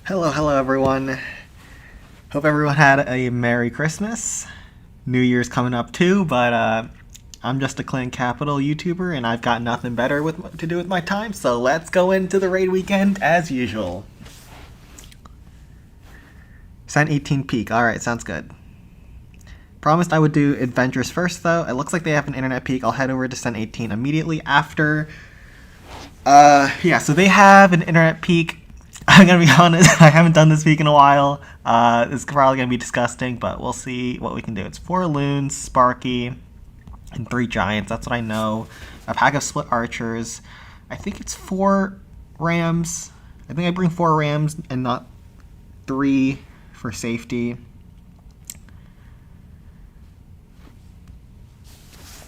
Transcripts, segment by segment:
Hello everyone. Hope everyone had a Merry Christmas. New Year's coming up too, but I'm just a Clan Capital YouTuber and I've got nothing better to do with my time, so let's go into the raid weekend as usual. Sen 18 peak. Alright, sounds good. Promised I would do adventures first though. It looks like they have an internet peak. I'll head over to Sen 18 immediately after. So they have an internet peak. I'm gonna be honest, I haven't done this peak in a while. It's probably gonna be disgusting, but we'll see what we can do. It's 4 loons, Sparky, and 3 giants. That's what I know. A pack of split archers. I think it's 4 rams. I think I bring 4 rams and not 3 for safety.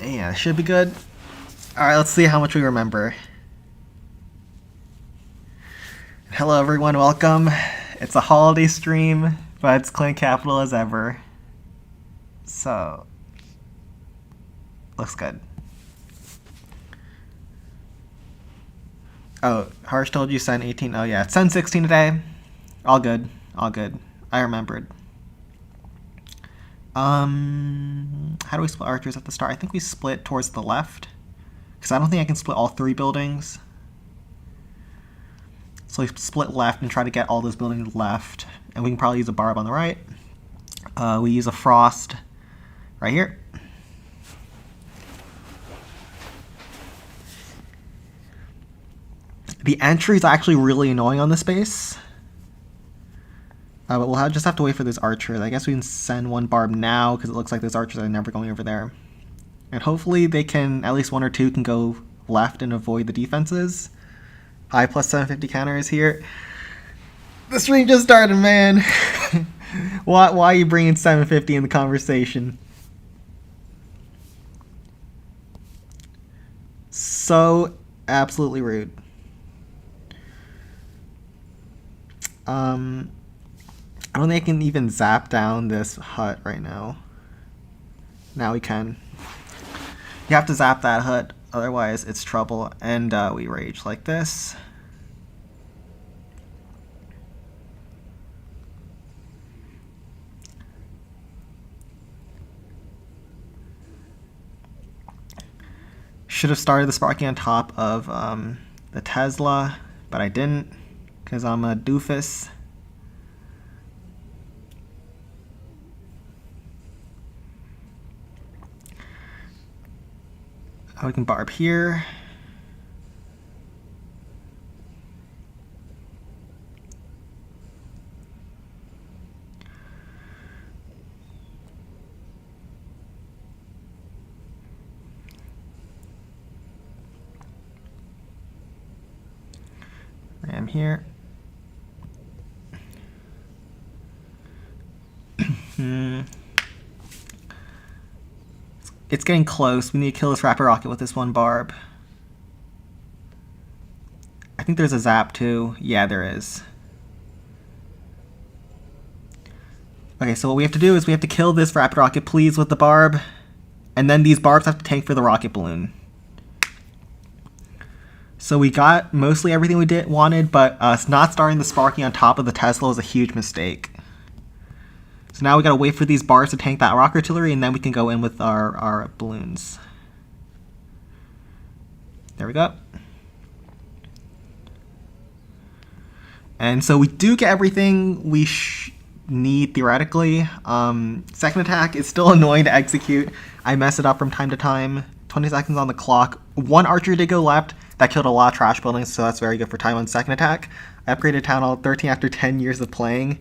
Yeah, it should be good. Alright, let's see how much we remember. Hello everyone, welcome. It's a holiday stream, but it's Clan Capital as ever. So, looks good. Oh, Harsh told you Sen 18. Oh yeah, it's Sen 16 today. All good, all good. I remembered. How do we split archers at the start? I think we split towards the left, because I don't think I can split all 3 buildings. So we split left and try to get all those buildings left. And we can probably use a barb on the right. We use a frost right here. The entry is actually really annoying on this base. But we'll just have to wait for those archers. I guess we can send 1 barb now because it looks like those archers are never going over there. And hopefully they can, at least 1 or 2 can go left and avoid the defenses. High plus 750 counters here. The stream just started, man. Why are you bringing 750 in the conversation? So absolutely rude. I don't think I can even zap down this hut right now. Now we can. You have to zap that hut. Otherwise, it's trouble, and we rage like this. Should have started the Sparky on top of the Tesla, but I didn't, because I'm a doofus. Oh, we can barb here. Ram here. It's getting close. We need to kill this Rapid Rocket with this 1 barb. I think there's a zap too. Yeah, there is. Okay, so what we have to do is we have to kill this Rapid Rocket, please, with the barb. And then these barbs have to tank for the rocket balloon. So we got mostly everything we wanted, but not starting the Sparky on top of the Tesla was a huge mistake. So now we gotta wait for these bars to tank that rock artillery, and then we can go in with our balloons. There we go. And so we do get everything we need theoretically. Second attack is still annoying to execute. I mess it up from time to time. 20 seconds on the clock. 1 archer did go left. That killed a lot of trash buildings, so that's very good for time on second attack. I upgraded Town Hall 13 after 10 years of playing.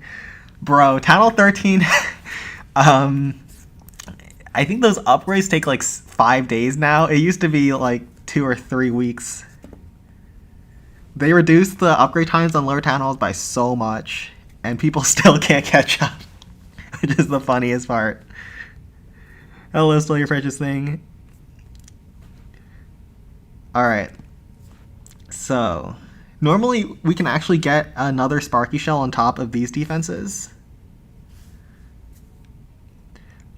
Bro, Town Hall 13, I think those upgrades take like 5 days now. It used to be like 2 or 3 weeks. They reduced the upgrade times on lower Town Halls by so much, and people still can't catch up, which is the funniest part. Hello, still your precious thing. Alright. So, normally we can actually get another Sparky Shell on top of these defenses.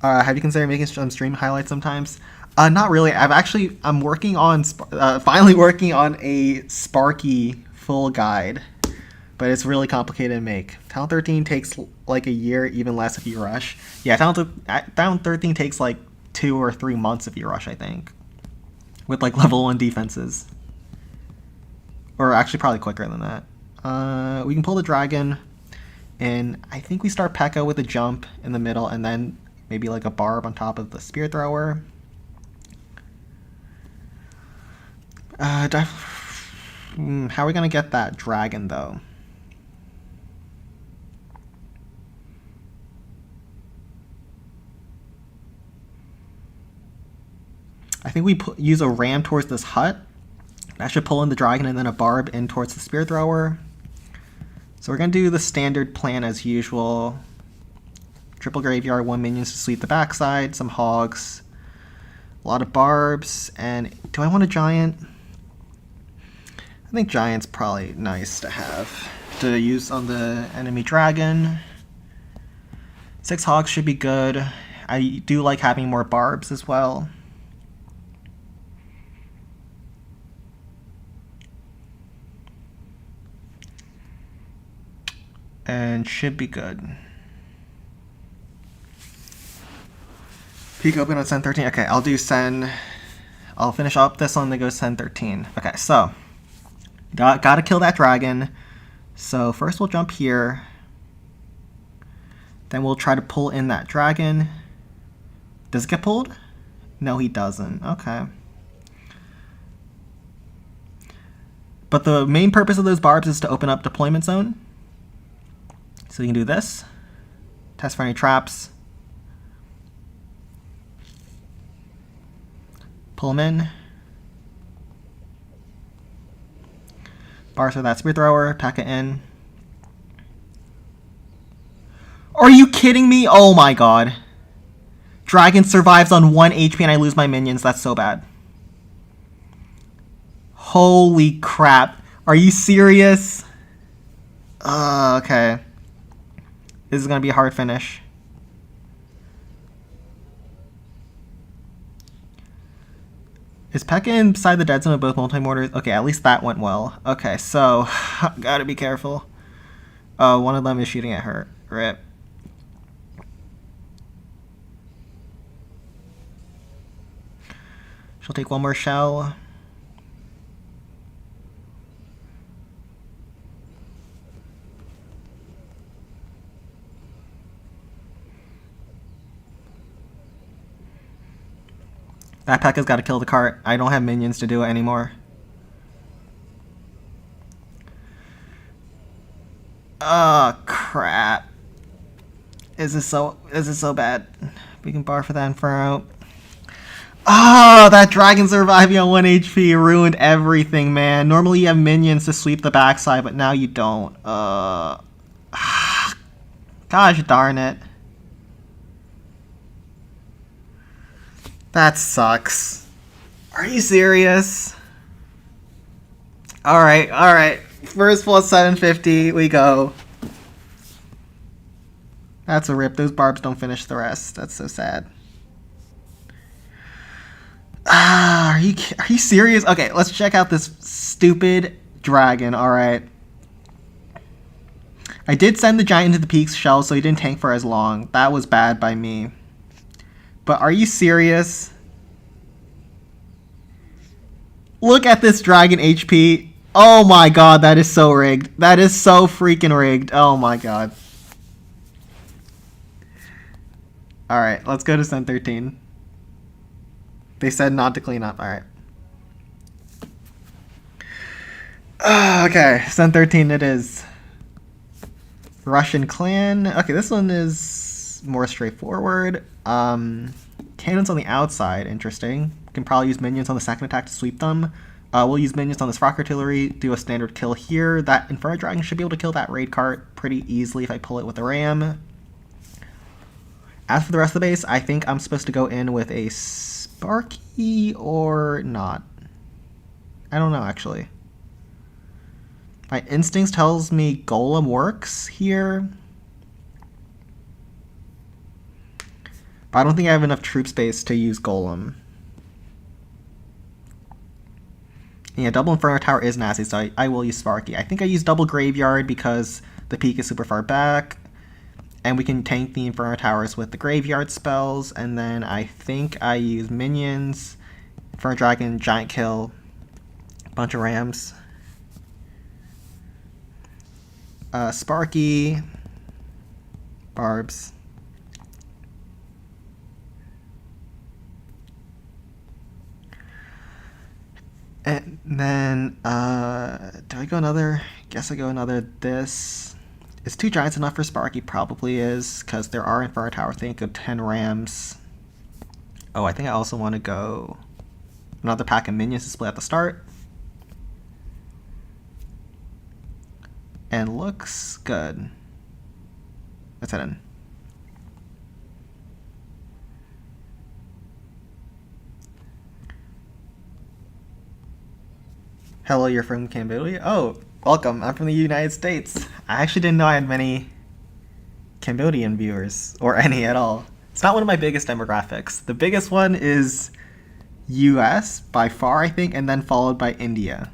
Have you considered making some stream highlights sometimes? Not really. I'm working on, finally working on a Sparky full guide. but it's really complicated to make. Town 13 takes like a year, even less if you rush. Yeah, Town 13 takes like 2 or 3 months if you rush, I think, with like level 1 defenses. Or actually probably quicker than that. We can pull the dragon, and I think we start P.E.K.K.A with a jump in the middle, and then maybe like a barb on top of the spear thrower. How are we gonna get that dragon though? I think we use a ram towards this hut. That should pull in the dragon, and then a barb in towards the spear thrower. So we're going to do the standard plan as usual. Triple graveyard, 1 minions to sweep the backside, some hogs, a lot of barbs, and do I want a giant? I think giant's probably nice to have to use on the enemy dragon. 6 hogs should be good. I do like having more barbs as well. And should be good. Peek open on Sen 13. Okay, I'll do Sen. I'll finish up this one, then go Sen 13. Okay, so gotta kill that dragon. So first we'll jump here. Then we'll try to pull in that dragon. Does it get pulled? No, he doesn't. Okay. But the main purpose of those barbs is to open up deployment zone. So you can do this. Test for any traps. Pull them in. Bars for that spear thrower. Pack it in. Are you kidding me? Oh my god. Dragon survives on 1 HP and I lose my minions. That's so bad. Holy crap. Are you serious? Okay. This is going to be a hard finish. Is P.E.K.K.A inside the dead zone of both multi-mortars? Okay, at least that went well. Okay, so gotta be careful. Oh, one of them is shooting at her. Rip. She'll take one more shell. That P.E.K.K.A's got to kill the cart. I don't have minions to do it anymore. Oh, crap. Is this so bad? We can bar for that Inferno. Oh, that dragon surviving on 1 HP ruined everything, man. Normally you have minions to sweep the backside, but now you don't. Gosh darn it. That sucks. Are you serious? Alright. First plus 750, we go. That's a rip. Those barbs don't finish the rest. That's so sad. Are you serious? Okay, let's check out this stupid dragon. Alright. I did send the giant into the Peaks shell, so he didn't tank for as long. That was bad by me. But are you serious? Look at this dragon HP. Oh my god, that is so rigged. That is so freaking rigged. Oh my god. Alright, let's go to Sen 13. They said not to clean up. Alright. Okay, Sen 13 it is. Russian clan. Okay, this one is more straightforward. Cannons on the outside, interesting. Can probably use minions on the second attack to sweep them. We'll use minions on this rock artillery, do a standard kill here. That Inferno Dragon should be able to kill that raid cart pretty easily if I pull it with a ram. As for the rest of the base, I think I'm supposed to go in with a Sparky or not. I don't know, actually. My instincts tells me Golem works here. But I don't think I have enough troop space to use Golem. Yeah, double Inferno Tower is nasty, so I will use Sparky. I think I use double Graveyard because the peak is super far back. And we can tank the Inferno Towers with the Graveyard spells. And then I think I use minions, Inferno Dragon, Giant Kill, bunch of Rams. Sparky, Barbs. And then, do I go another? Guess I go another this. Is 2 Giants enough for Sparky? Probably is, because there are Inferno Towers. I think I go 10 Rams. Oh, I think I also want to go another pack of minions to split at the start. And looks good. Let's head in. Hello, you're from Cambodia? Oh, welcome. I'm from the United States. I actually didn't know I had many Cambodian viewers, or any at all. It's not one of my biggest demographics. The biggest one is US by far, I think, and then followed by India.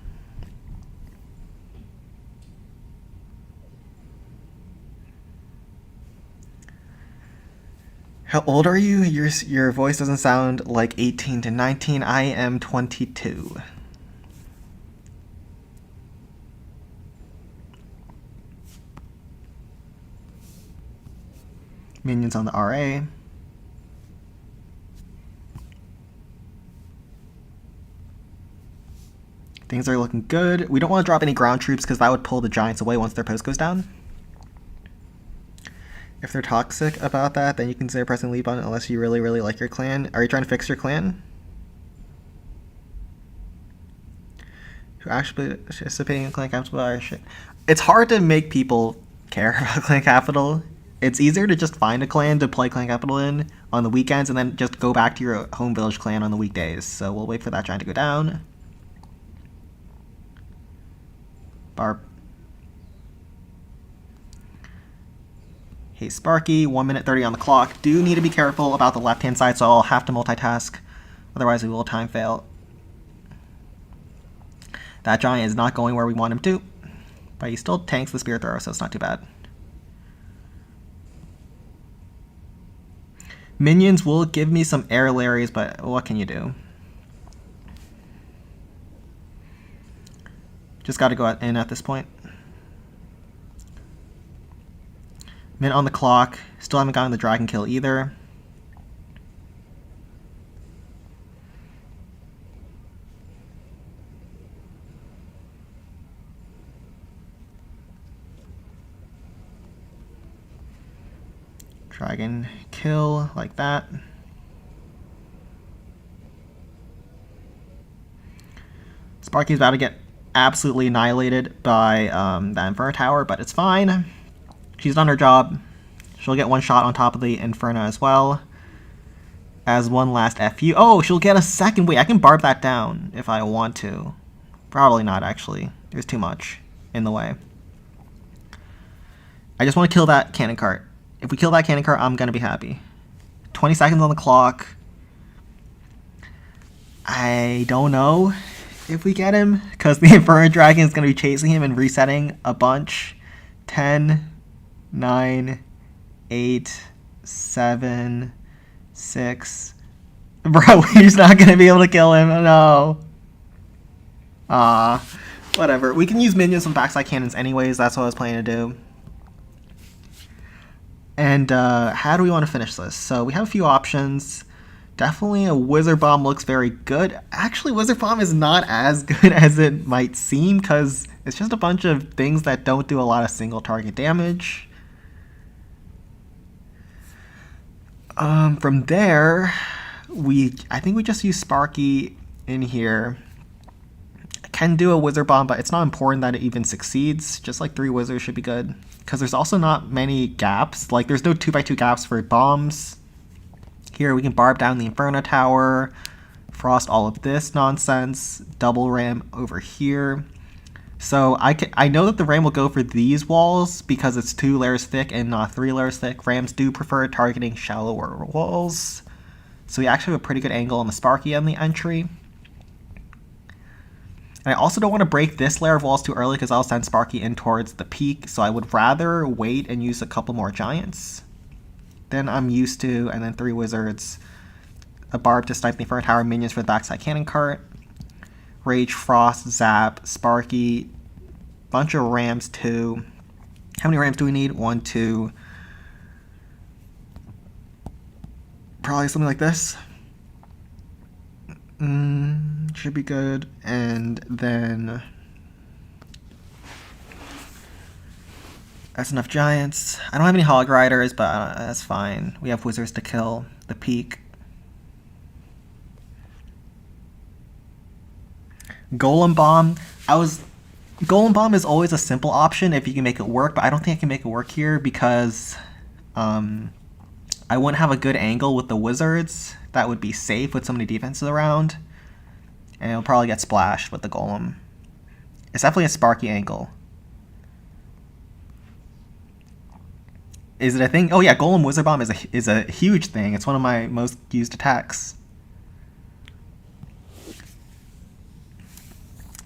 How old are you? Your voice doesn't sound like 18 to 19. I am 22. Minions on the RA. Things are looking good. We don't want to drop any ground troops because that would pull the Giants away once their post goes down. If they're toxic about that, then you can consider pressing leave button unless you really, really like your clan. Are you trying to fix your clan? Who actually participating in clan capital? Shit. It's hard to make people care about clan capital. It's easier to just find a clan to play clan capital in on the weekends and then just go back to your home village clan on the weekdays. So we'll wait for that giant to go down. Barb. Hey Sparky, 1 minute 30 on the clock. Do need to be careful about the left hand side, so I'll have to multitask. Otherwise we will time fail. That giant is not going where we want him to. But he still tanks the Spirit Thrower, so it's not too bad. Minions will give me some air Larrys, but what can you do? Just got to go in at this point. Minute on the clock. Still haven't gotten the dragon kill either. Dragon kill like that. Sparky's about to get absolutely annihilated by that Inferno Tower, but it's fine. She's done her job. She'll get one shot on top of the Inferno as well. As one last FU. Oh, she'll get a second. Wait, I can barb that down if I want to. Probably not, actually. There's too much in the way. I just want to kill that cannon cart. If we kill that cannon cart, I'm going to be happy. 20 seconds on the clock. I don't know if we get him, because the Inferno Dragon is going to be chasing him and resetting a bunch. 10, 9, 8, 7, 6. Bro, he's not going to be able to kill him. No. Whatever. We can use minions with backside cannons anyways. That's what I was planning to do. And how do we want to finish this? So we have a few options. Definitely a Wizard Bomb looks very good. Actually, Wizard Bomb is not as good as it might seem because it's just a bunch of things that don't do a lot of single target damage. From there, I think we just use Sparky in here. I can do a Wizard Bomb, but it's not important that it even succeeds. Just like 3 wizards should be good. Because there's also not many gaps. Like, there's no 2x2 gaps for bombs. Here, we can barb down the Inferno Tower, frost all of this nonsense, double ram over here. So I know that the ram will go for these walls because it's 2 layers thick and not 3 layers thick. Rams do prefer targeting shallower walls. So we actually have a pretty good angle on the Sparky on the entry. And I also don't want to break this layer of walls too early because I'll send Sparky in towards the peak, so I would rather wait and use a couple more giants than I'm used to, and then 3 wizards, a barb to snipe the Inferno Tower, minions for the backside cannon cart, Rage, Frost, Zap, Sparky, bunch of Rams too. How many Rams do we need? 1, 2. Probably something like this. Should be good. And then that's enough giants. I don't have any Hog Riders, but that's fine. We have wizards to kill the peak. Golem Bomb. Golem Bomb is always a simple option if you can make it work, but I don't think I can make it work here because I wouldn't have a good angle with the wizards that would be safe with so many defenses around. And it'll probably get splashed with the golem. It's definitely a Sparky angle. Is it a thing? Oh yeah, Golem Wizard Bomb is a huge thing. It's one of my most used attacks.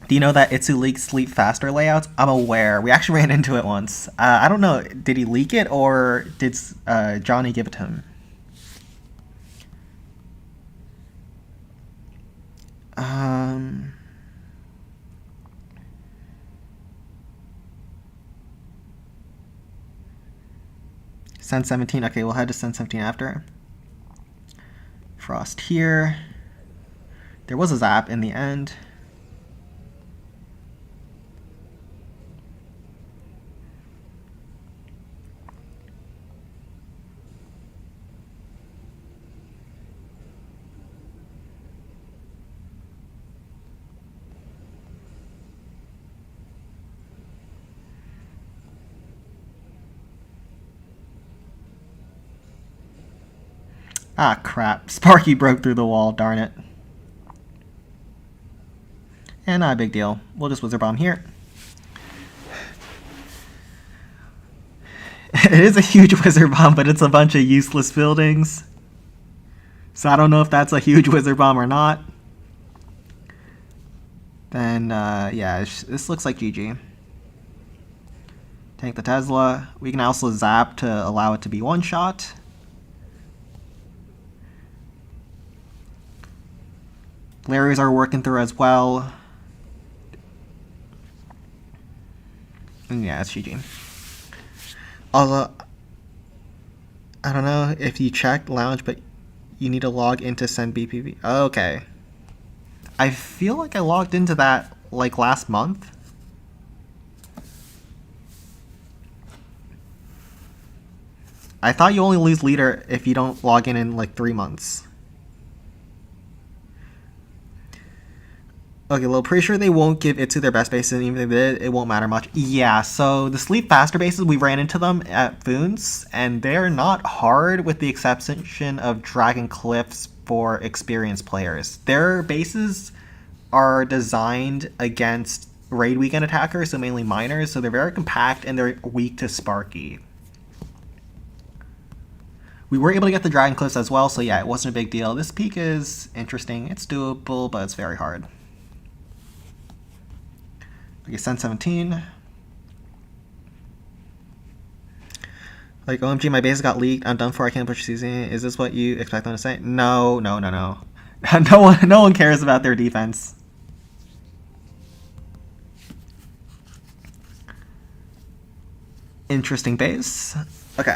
Do you know that Itsu leaks sleep faster layouts? I'm aware. We actually ran into it once. I don't know. Did he leak it or did Johnny give it to him? Send 17. Okay, we'll head to Send 17 after. Frost here. There was a zap in the end. Ah, crap. Sparky broke through the wall, darn it. And not a big deal. We'll just Wizard Bomb here. It is a huge Wizard Bomb, but it's a bunch of useless buildings. So I don't know if that's a huge Wizard Bomb or not. Then, yeah, this looks like GG. Take the Tesla. We can also zap to allow it to be one-shot. Larry's are working through as well. And yeah, it's GG. Although, I don't know if you checked Lounge, but you need to log in to send BPB. Okay. I feel like I logged into that like last month. I thought you only lose leader if you don't log in like 3 months. Okay, well, pretty sure they won't give Itsu their best bases, and even if they did, it won't matter much. Yeah, so the sleep faster bases, we ran into them at Foons, and they're not hard with the exception of Dragon Cliffs for experienced players. Their bases are designed against raid weekend attackers, so mainly miners, so they're very compact and they're weak to Sparky. We were able to get the Dragon Cliffs as well, so yeah, it wasn't a big deal. This peak is interesting. It's doable, but it's very hard. Okay, Send 17. Like, OMG, my base got leaked. I'm done for. I can't push season. Is this what you expect them to say? No. No one cares about their defense. Interesting base. Okay.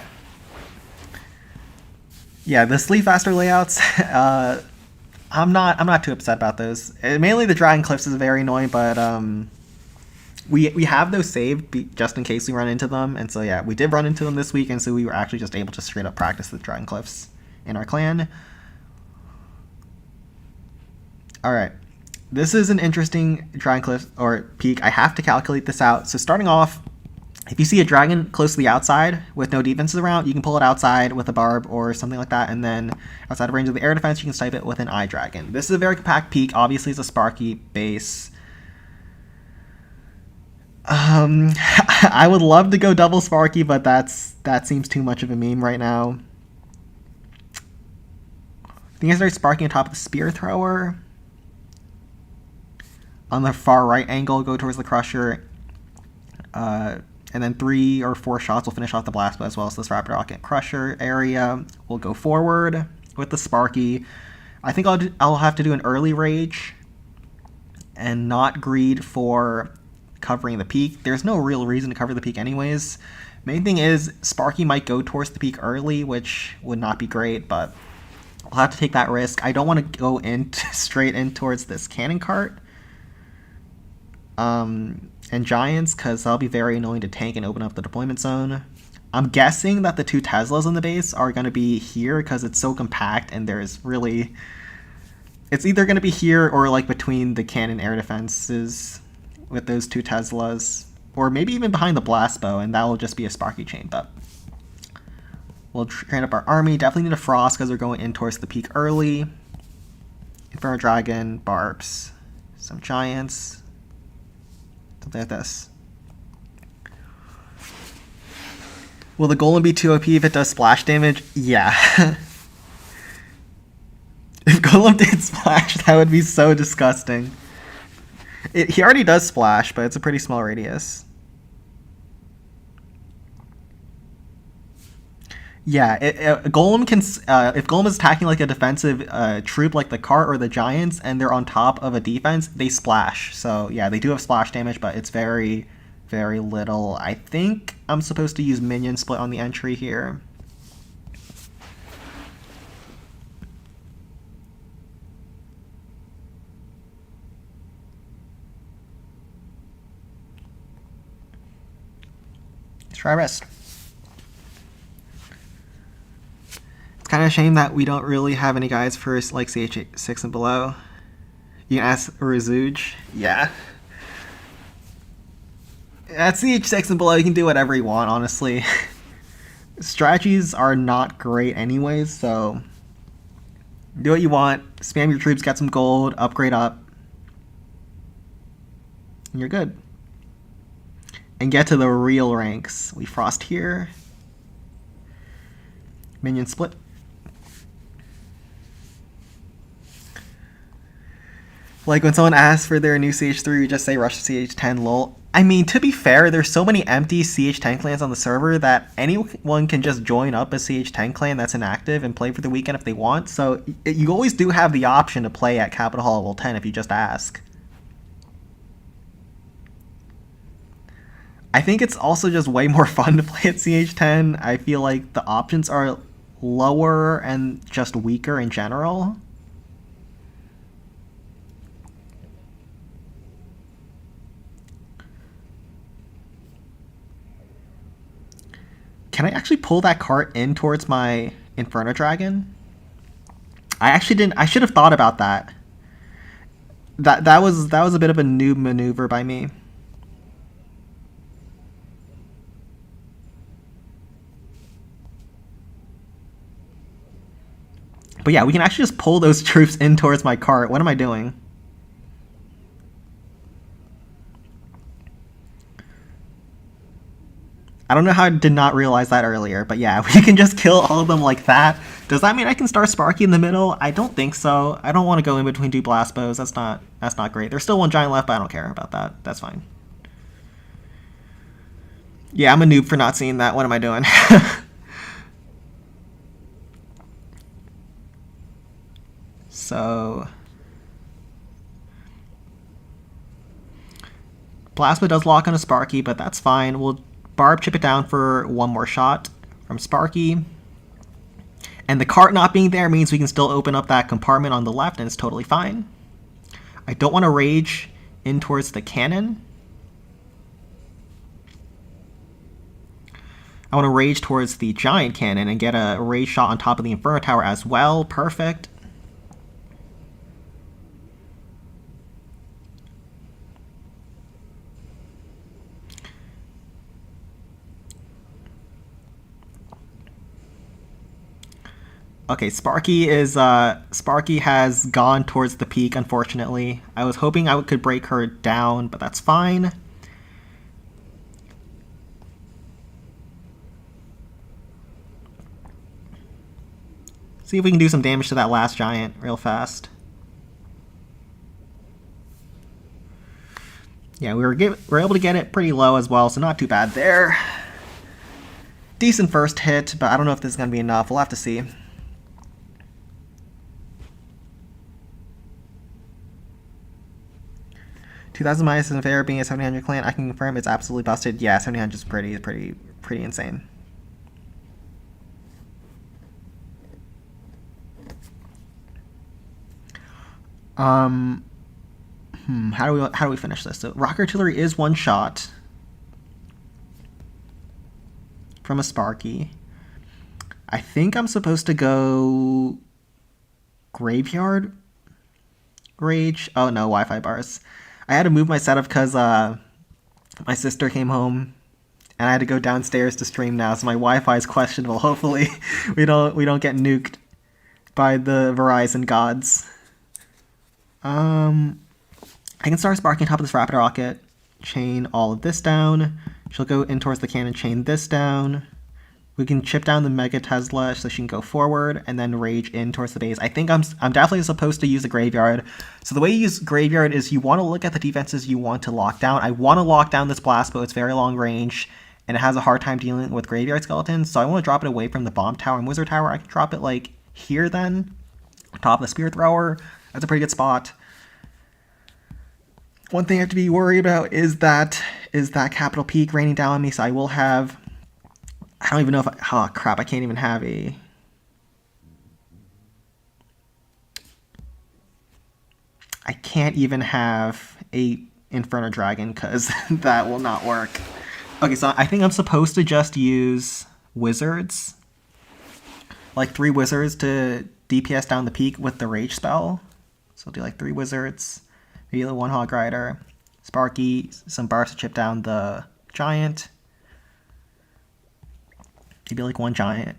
Yeah, the sleep faster layouts. I'm not too upset about those. Mainly the Dragon Cliffs is very annoying, but we have those saved just in case we run into them, and so yeah, we did run into them this week, and so we were actually just able to straight up practice the Dragon Cliffs in our clan. All right, this is an interesting Dragon Cliff or peak. I have to calculate this out. So starting off, if you see a dragon close to the outside with no defenses around, you can pull it outside with a barb or something like that, and then outside of range of the air defense, you can snipe it with an eye dragon. This is a very compact peak. Obviously, it's a Sparky base. I would love to go double Sparky, but that seems too much of a meme right now. I think I start Sparky on top of the Spear Thrower. On the far right angle, go towards the Crusher. And then 3 or 4 shots will finish off the Blast Bow as well as this Rapid Rocket Crusher area. We'll go forward with the Sparky. I think I'll have to do an early Rage and not greed for covering the peak. There's no real reason to cover the peak anyways. Main thing is Sparky might go towards the peak early, which would not be great, but I'll have to take that risk. I don't want to go in straight in towards this cannon cart. And Giants, because that'll be very annoying to tank and open up the deployment zone. I'm guessing that the 2 Teslas on the base are going to be here because it's so compact and there's really... It's either going to be here or like between the cannon air defenses with those 2 Teslas. Or maybe even behind the Blast Bow, and that will just be a Sparky chain. But we'll train up our army. Definitely need a Frost because we're going in towards the peak early. Inferno Dragon, Barbs, some Giants. Something like this. Will the Golem be too OP if it does splash damage? Yeah. If Golem did splash, that would be so disgusting. He already does splash, but it's a pretty small radius. Golem can if Golem is attacking like a defensive troop like the cart or the Giants and they're on top of a defense, they splash. So yeah, they do have splash damage, but it's very, very little. I think I'm supposed to use minion split on the entry here. Let's try rest. Kind of a shame that we don't really have any guys for like CH6 and below. You can ask Razuj. Yeah. At CH6 and below, you can do whatever you want, honestly. Strategies are not great anyways, so do what you want. Spam your troops, get some gold, upgrade up. And you're good. And get to the real ranks. We Frost here. Minion split. Like when someone asks for their new CH3, we just say rush to CH10 lol. I mean, to be fair, there's so many empty CH10 clans on the server that anyone can just join up a CH10 clan that's inactive and play for the weekend if they want. So you always do have the option to play at Capital Hall level 10 if you just ask. I think it's also just way more fun to play at CH10. I feel like the options are lower and just weaker in general. Can I actually pull that cart in towards my Inferno Dragon? I actually didn't. I should have thought about that. That was a bit of a noob maneuver by me. But yeah, we can actually just pull those troops in towards my cart. What am I doing? I don't know how I did not realize that earlier, but yeah, we can just kill all of them like that. Does that mean I can start Sparky in the middle? I don't think so. I don't want to go in between 2 Blast Bows. That's not great. There's still 1 Giant left, but I don't care about that. That's fine. Yeah, I'm a noob for not seeing that. What am I doing? So Plasma does lock on a Sparky, but that's fine. We'll Barb chip it down for 1 more shot from Sparky. And the cart not being there means we can still open up that compartment on the left, and it's totally fine. I don't want to rage in towards the cannon. I want to rage towards the giant cannon and get a rage shot on top of the Inferno Tower as well. Perfect. Okay, Sparky has gone towards the peak, unfortunately. I was hoping I could break her down, but that's fine. See if we can do some damage to that last giant real fast. Yeah, we were able to get it pretty low as well, so not too bad there. Decent first hit, but I don't know if this is going to be enough. We'll have to see. $2,000 minus in favor of being a 700 clan. I can confirm it's absolutely busted. Yeah, 700 is pretty insane. How do we finish this? So Rock Artillery is one shot from a Sparky. I think I'm supposed to go Graveyard Rage. Oh no, Wi-Fi bars. I had to move my setup because my sister came home and I had to go downstairs to stream now, so my Wi-Fi is questionable. Hopefully we don't get nuked by the Verizon gods. I can start sparking on top of this rapid rocket, chain all of this down. She'll go in towards the cannon, chain this down. We can chip down the Mega Tesla so she can go forward and then rage in towards the base. I think I'm definitely supposed to use a Graveyard. So the way you use Graveyard is you want to look at the defenses you want to lock down. I want to lock down this blast bow. It's very long range and it has a hard time dealing with Graveyard Skeletons. So I want to drop it away from the Bomb Tower and Wizard Tower. I can drop it like here then, top of the Spear Thrower. That's a pretty good spot. One thing I have to be worried about is that Capital Peak raining down on me, so I will have... I don't even know if... oh, crap, I can't even have a... I can't even have a Inferno Dragon, because that will not work. Okay, so I think I'm supposed to just use Wizards. Like 3 Wizards to DPS down the peak with the Rage spell. So I'll do like 3 Wizards. Maybe the 1 Hog Rider, Sparky, some bars to chip down the Giant. Maybe like 1 Giant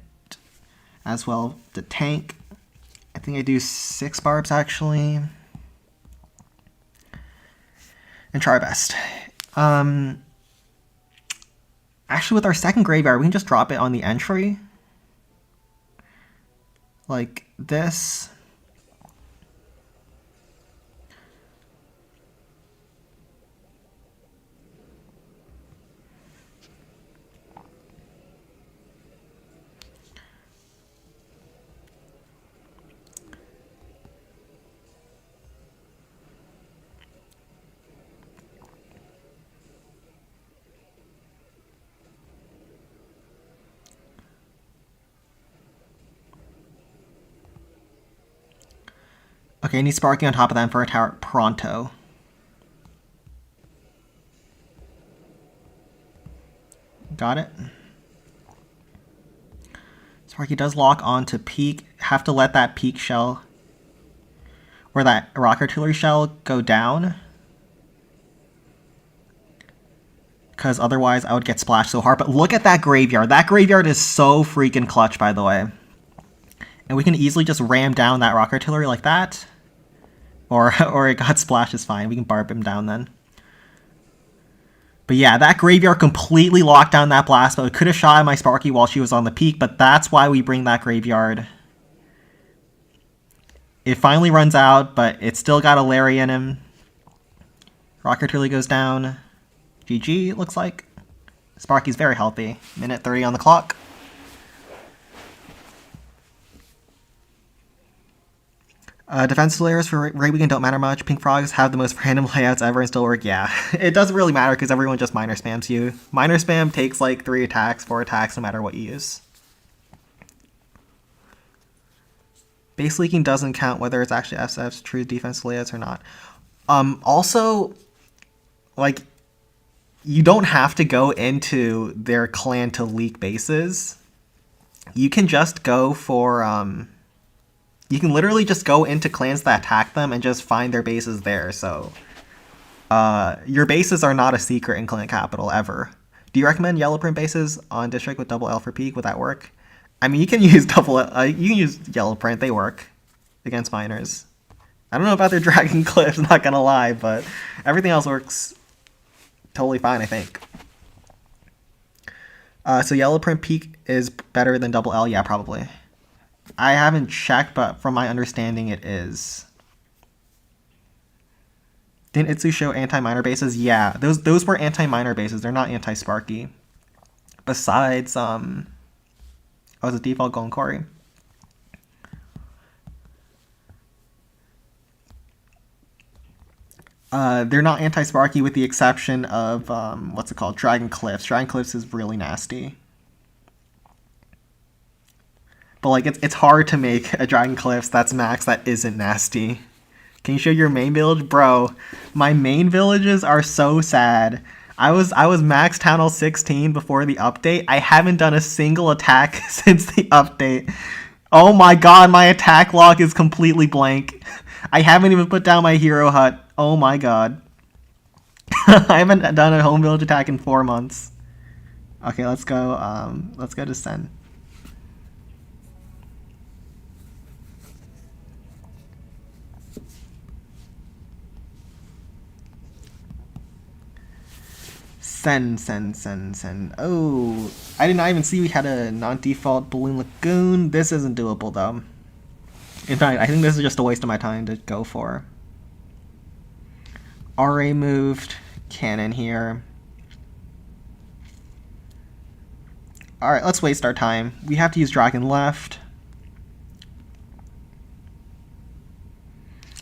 as well. The tank. I think I do 6 barbs actually. And try our best. Actually, with our second Graveyard, we can just drop it on the entry. Like this. Okay, I need Sparky on top of that for a tower pronto. Got it. Sparky does lock onto Peak. Have to let that Peak shell, or that Rock Artillery shell, go down. Because otherwise I would get splashed so hard. But look at that Graveyard. That Graveyard is so freaking clutch, by the way. And we can easily just ram down that Rock Artillery like that. Or it got splashed is fine. We can barb him down then. But yeah, that Graveyard completely locked down that blast, but it could have shot at my Sparky while she was on the peak, but that's why we bring that Graveyard. It finally runs out, but it's still got a Larry in him. Rock Artillery goes down. GG, it looks like. Sparky's very healthy. Minute 30 on the clock. Defensive layers for Raid Weekend don't matter much. Pink Frogs have the most random layouts ever and still work. Yeah, it doesn't really matter because everyone just minor spams you. Minor spam takes like 3 attacks, 4 attacks, no matter what you use. Base leaking doesn't count whether it's actually FSF's true defensive layouts or not. Also, like, you don't have to go into their clan to leak bases. You can just go for... you can literally just go into clans that attack them and just find their bases there, so... your bases are not a secret in Clan Capital, ever. Do you recommend yellow print bases on District with double L for peak? Would that work? I mean, you can use you can use yellow print, they work against miners. I don't know about their Dragon Cliffs, not gonna lie, but everything else works totally fine, I think. So yellow print peak is better than double L? Yeah, probably. I haven't checked, but from my understanding, it is. Didn't Itsu show anti-miner bases? Yeah, those were anti-miner bases. They're not anti-Sparky. Besides, oh, it's a default Golden Quarry. They're not anti-Sparky with the exception of, what's it called? Dragon Cliffs. Dragon Cliffs is really nasty. But, like, it's hard to make a Dragon Cliffs that's max that isn't nasty. Can you show your main village? Bro, my main villages are so sad. I was max Town Hall 16 before the update. I haven't done a single attack since the update. Oh my god, my attack log is completely blank. I haven't even put down my hero hut. Oh my god. I haven't done a home village attack in 4 months. Okay, let's go to Sen. Sen. Oh, I did not even see we had a non-default Balloon Lagoon. This isn't doable, though. In fact, I think this is just a waste of my time to go for. RA moved. Cannon here. Alright, let's waste our time. We have to use Dragon left.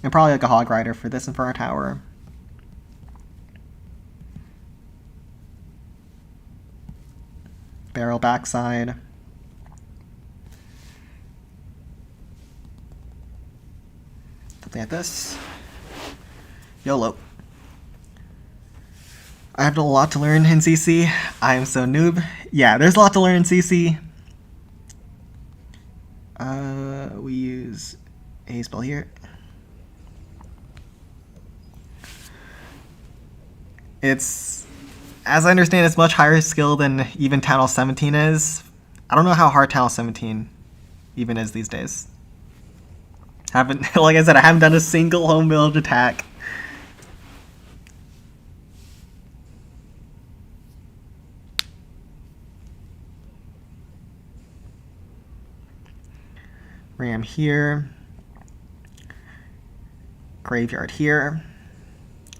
And probably like a Hog Rider for this Inferno Tower. Barrel backside. Something like this. YOLO. I have a lot to learn in CC. I am so noob. Yeah, there's a lot to learn in CC. We use a spell here. It's, as I understand, it's much higher skill than even Town Hall 17 is. I don't know how hard Town Hall 17 even is these days. Haven't, like I said, I haven't done a single home village attack. Ram here. Graveyard here.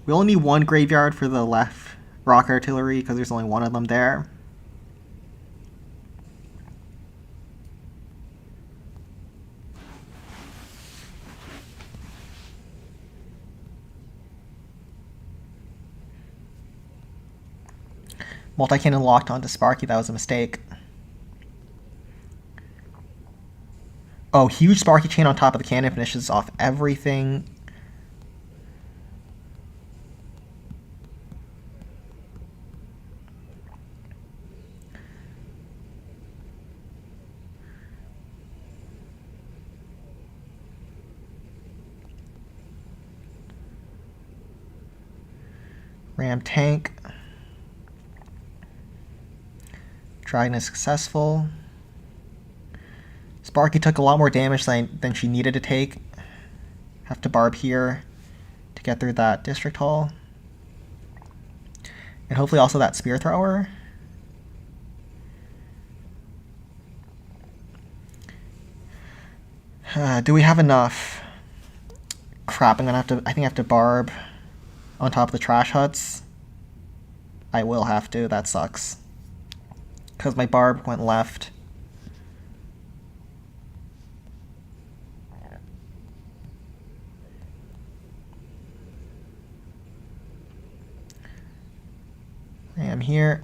We only need one graveyard for the left rock artillery because there's only one of them there. Multi-cannon locked onto Sparky, that was a mistake. Oh, huge Sparky chain on top of the cannon finishes off everything. Ram tank. Dragon is successful. Sparky took a lot more damage than she needed to take. Have to barb here to get through that district hall. And hopefully also that spear thrower. Do we have enough? Crap, I think I have to barb on top of the trash huts. I will have to, that sucks. Because my barb went left. Ram here.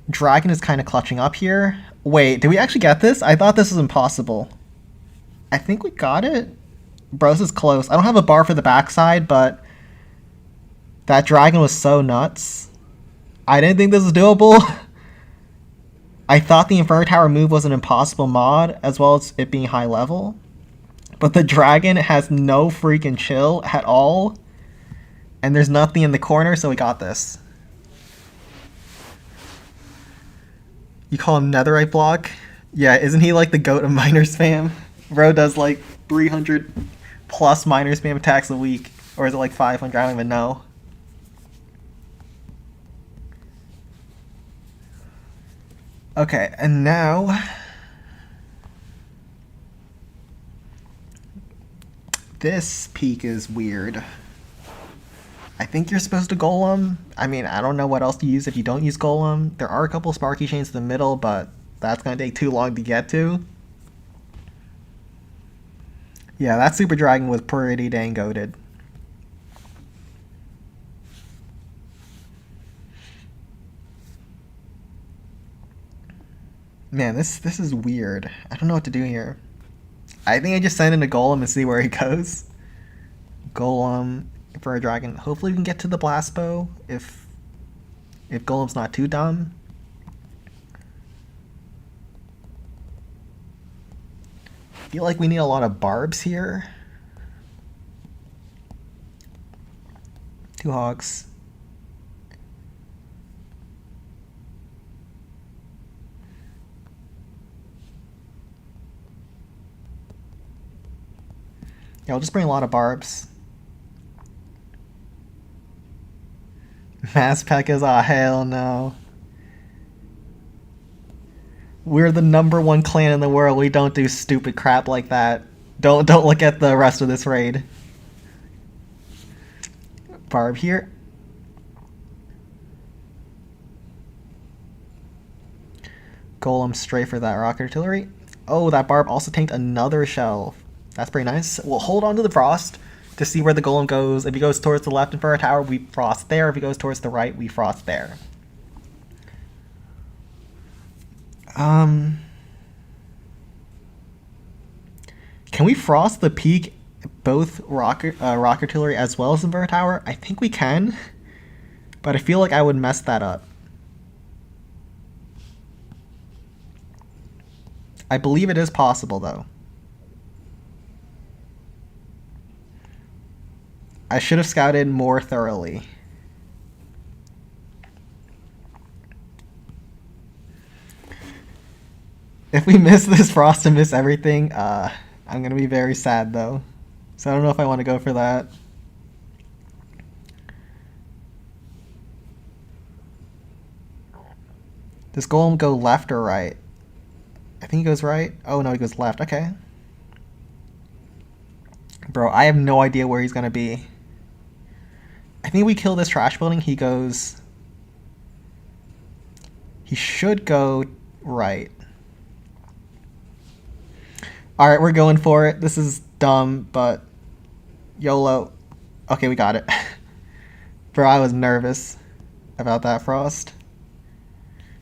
Dragon is kind of clutching up here. Wait, did we actually get this? I thought this was impossible. I think we got it. Bro, this is close. I don't have a bar for the backside, but that dragon was so nuts. I didn't think this was doable. I thought the Inferno Tower move was an impossible mod, as well as it being high level. But the dragon has no freaking chill at all. And there's nothing in the corner, so we got this. You call him Netherite Block? Yeah, isn't he like the goat of miner spam? Bro does like 300 plus miner spam attacks a week. Or is it like 500? I don't even know. Okay, and now This peak is weird. I think you're supposed to Golem. I mean, I don't know what else to use if you don't use Golem. There are a couple Sparky Chains in the middle, but that's going to take too long to get to. Yeah, that Super Dragon was pretty dang goated. Man, this is weird. I don't know what to do here. I think I just send in a Golem and see where he goes. Golem for a dragon. Hopefully we can get to the Blast Bow if Golem's not too dumb. I feel like we need a lot of barbs here. 2 hogs. Yeah, I'll just bring a lot of barbs. Mass P.E.K.K.A's, oh hell no. We're the #1 clan in the world. We don't do stupid crap like that. Don't look at the rest of this raid. Barb here. Golem straight for that rocket artillery. Oh, that barb also tanked another shell. That's pretty nice. We'll hold on to the frost to see where the golem goes. If he goes towards the left Inferno Tower, we frost there. If he goes towards the right, we frost there. Can we frost the peak, both rock artillery as well as Inferno Tower? I think we can, but I feel like I would mess that up. I believe it is possible though. I should have scouted more thoroughly. If we miss this frost and miss everything, I'm gonna be very sad though. So I don't know if I want to go for that. Does Golem go left or right? I think he goes right. Oh no, he goes left. Okay. Bro, I have no idea where he's gonna be. I think we kill this trash building. He goes... He should go right. Alright, we're going for it. This is dumb, but... YOLO. Okay, we got it. Bro, I was nervous about that frost.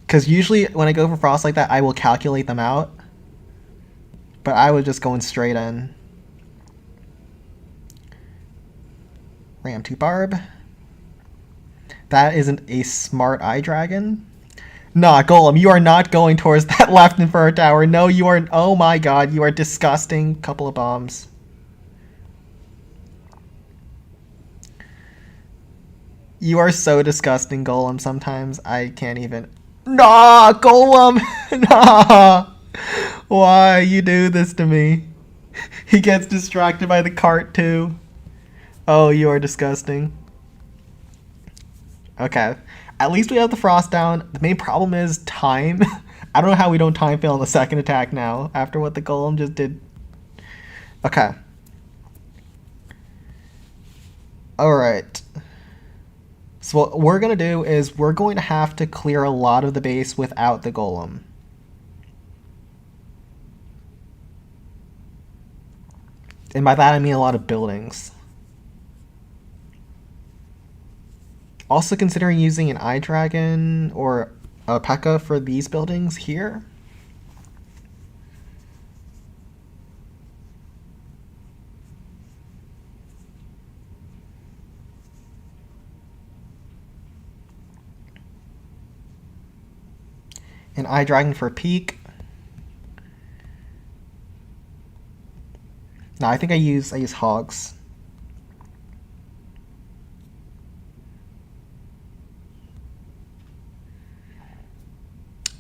Because usually when I go for frost like that, I will calculate them out. But I was just going straight in. Ram 2 barb. That isn't a smart eye dragon. Nah, Golem, you are not going towards that left Inferno Tower. No, you are... Oh my god, you are disgusting. Couple of bombs. You are so disgusting, Golem, sometimes. I can't even... Nah, Golem! Nah! Why you do this to me? He gets distracted by the cart, too. Oh, you are disgusting. Okay. At least we have the frost down. The main problem is time. I don't know how we don't time fail on the second attack now, after what the Golem just did. Okay. Alright. So what we're going to do is we're going to have to clear a lot of the base without the Golem. And by that I mean a lot of buildings. Also considering using an Eye Dragon or a P.E.K.K.A for these buildings here. An Eye Dragon for Peak. No, I think I use hogs.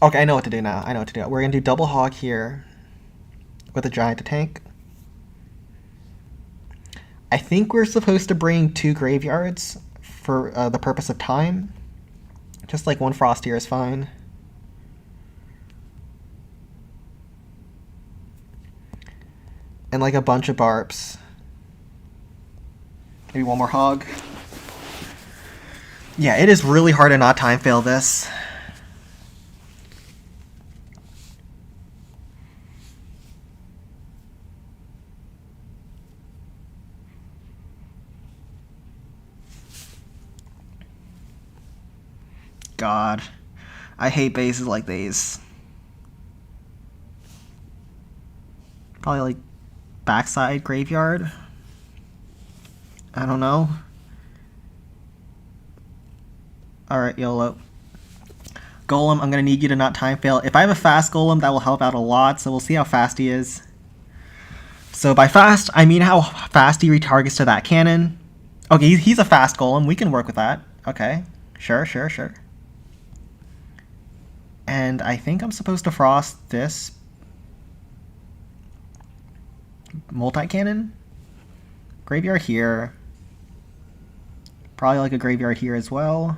Okay, I know what to do now. I know what to do. We're gonna do double hog here with a giant to tank. I think we're supposed to bring 2 graveyards for the purpose of time. Just like 1 frost here is fine. And like a bunch of barbs. Maybe one more hog. Yeah, it is really hard to not time fail this. God, I hate bases like these. Probably like backside graveyard. I don't know. Alright, YOLO. Golem, I'm gonna need you to not time fail. If I have a fast Golem, that will help out a lot, so we'll see how fast he is. So by fast, I mean how fast he retargets to that cannon. Okay, he's a fast Golem. We can work with that. Okay, sure. And I think I'm supposed to frost this multi-cannon. Graveyard here. Probably like a graveyard here as well.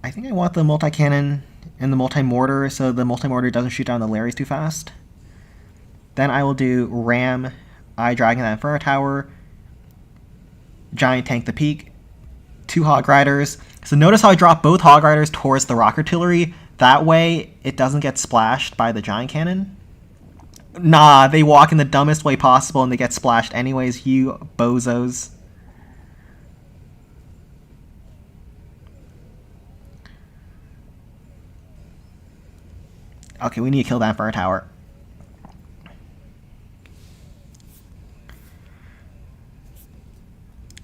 I think I want the multi-cannon and the multi-mortar so the multi-mortar doesn't shoot down the Larrys too fast. Then I will do Ram, Eye Dragon, that Inferno Tower, Giant Tank the Peak, 2 Hog Riders. So notice how I drop both Hog Riders towards the Rock Artillery. That way it doesn't get splashed by the Giant Cannon. Nah, they walk in the dumbest way possible and they get splashed anyways, you bozos. Okay, we need to kill that Inferno Tower.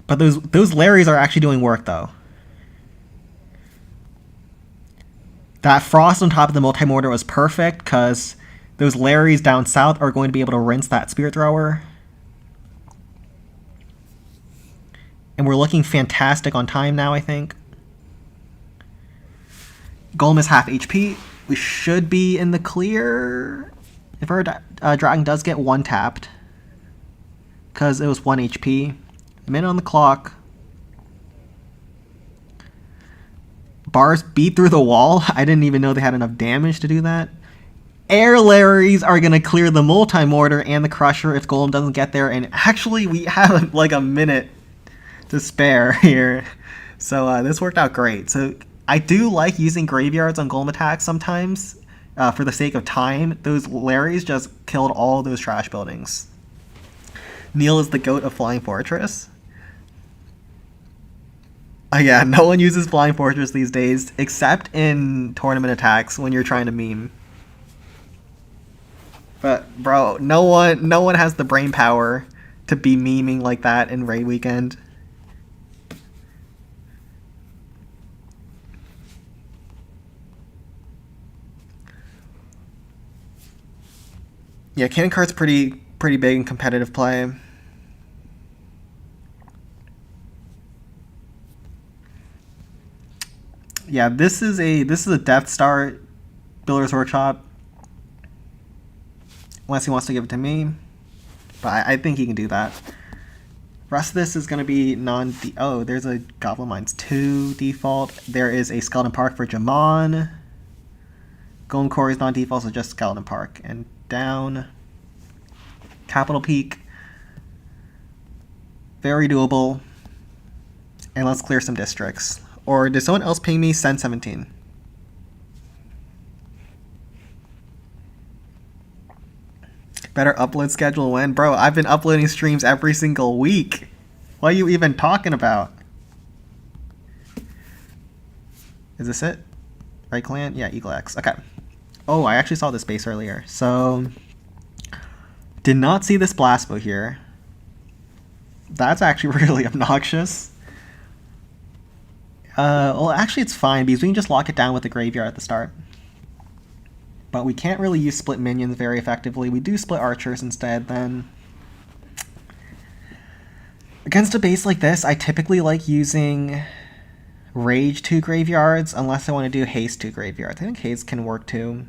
But those Larrys are actually doing work, though. That Frost on top of the Multi-Mortar was perfect, because those Larrys down south are going to be able to rinse that Spirit Thrower. And we're looking fantastic on time now, I think. Golem is half HP. We should be in the clear. If our dragon does get one tapped, because it was 1 HP. A minute on the clock. Bars beat through the wall. I didn't even know they had enough damage to do that. Air Larrys are going to clear the Multi-Mortar and the Crusher if Golem doesn't get there. And actually, we have like a minute to spare here. So this worked out great. So I do like using graveyards on Golem attacks sometimes for the sake of time. Those Larrys just killed all those trash buildings. Neil is the goat of Flying Fortress. Yeah, no one uses Flying Fortress these days, except in tournament attacks when you're trying to meme. But bro, no one has the brain power to be memeing like that in Raid Weekend. Yeah, Cannon Card's pretty big in competitive play. Yeah, this is a Death Star Builder's Workshop. Unless he wants to give it to me. But I think he can do that. Rest of this is going to be oh, there's a Goblin Mines 2 default. There is a Skeleton Park for Jamon. Golem Core is non-default, so just Skeleton Park. And down. Capital Peak. Very doable. And let's clear some districts. Or did someone else ping me? Send 17. Better upload schedule when? Bro, I've been uploading streams every single week. What are you even talking about? Is this it? Right clan? Yeah, Eagle X. Okay. Oh, I actually saw this base earlier. So, did not see this blast bow here. That's actually really obnoxious. Well, actually it's fine because we can just lock it down with the graveyard at the start. But we can't really use split minions very effectively. We do split archers instead then. Against a base like this, I typically like using Rage 2 graveyards unless I want to do Haste 2 graveyards. I think Haste can work too.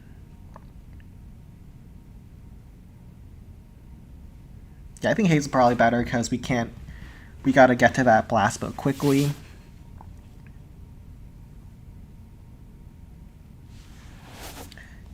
Yeah, I think Haste is probably better because we gotta get to that blast bow quickly.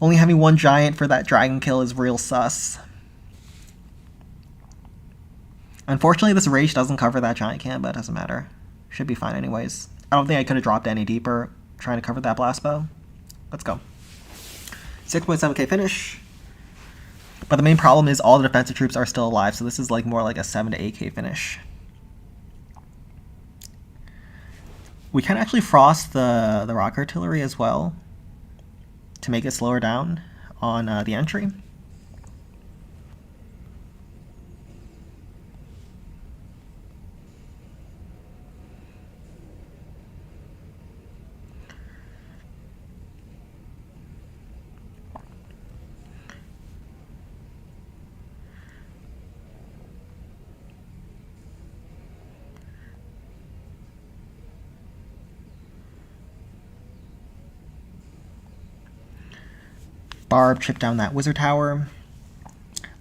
Only having one giant for that dragon kill is real sus. Unfortunately, this rage doesn't cover that giant camp, but it doesn't matter. Should be fine anyways. I don't think I could have dropped any deeper trying to cover that blast bow. Let's go. 6.7k finish. But the main problem is all the defensive troops are still alive, so this is like more like a 7 to 8k finish. We can actually frost the rock artillery as well to make it slower down on the entry. Barb, chip down that wizard tower.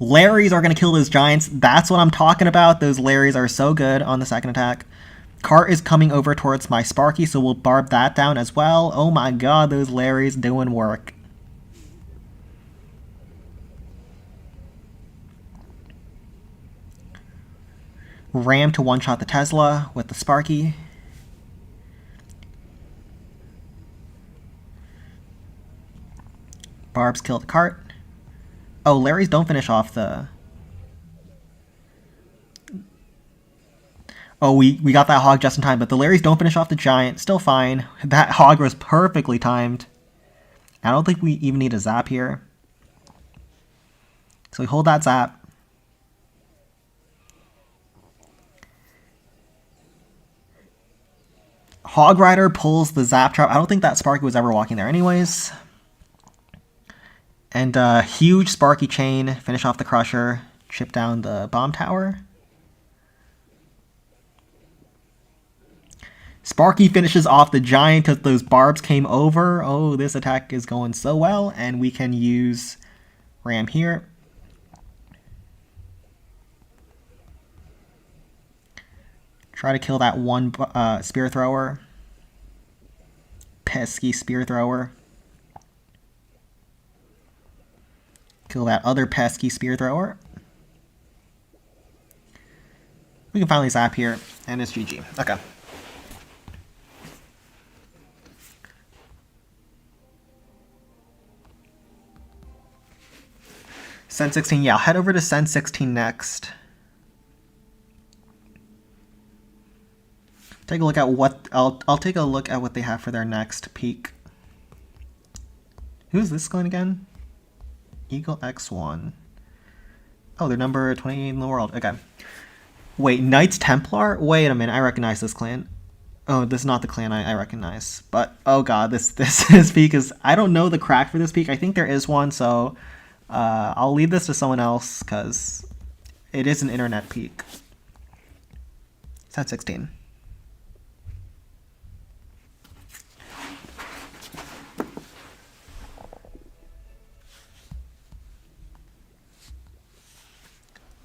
Larrys are going to kill those giants. That's what I'm talking about. Those Larrys are so good on the second attack. Cart is coming over towards my Sparky, so we'll barb that down as well. Oh my god, those Larrys doing work. Ram to one-shot the Tesla with the Sparky. Barbs kill the cart. Oh, Larry's don't finish off the... Oh, we got that hog just in time, but the Larrys don't finish off the giant. Still fine. That hog was perfectly timed. I don't think we even need a zap here. So we hold that zap. Hog Rider pulls the zap trap. I don't think that Sparky was ever walking there anyways. And huge Sparky chain, finish off the Crusher, chip down the bomb tower. Sparky finishes off the giant because those barbs came over. Oh, this attack is going so well, and we can use Ram here. Try to kill that one spear thrower. Pesky spear thrower. Kill that other pesky spear thrower. We can finally zap here, and it's GG. Okay. Sen 16, yeah, I'll head over to Sen 16 next. Take a look at what I'll take a look at what they have for their next peak. Who's this going again? Eagle X1. Oh, they're number 28 in the world. Okay. Wait, Knights Templar? Wait a minute, I recognize this clan. Oh, this is not the clan I recognize. But, oh god, this peak is... I don't know the crack for this peak. I think there is one, so... I'll leave this to someone else, because it is an internet peak. It's at 16.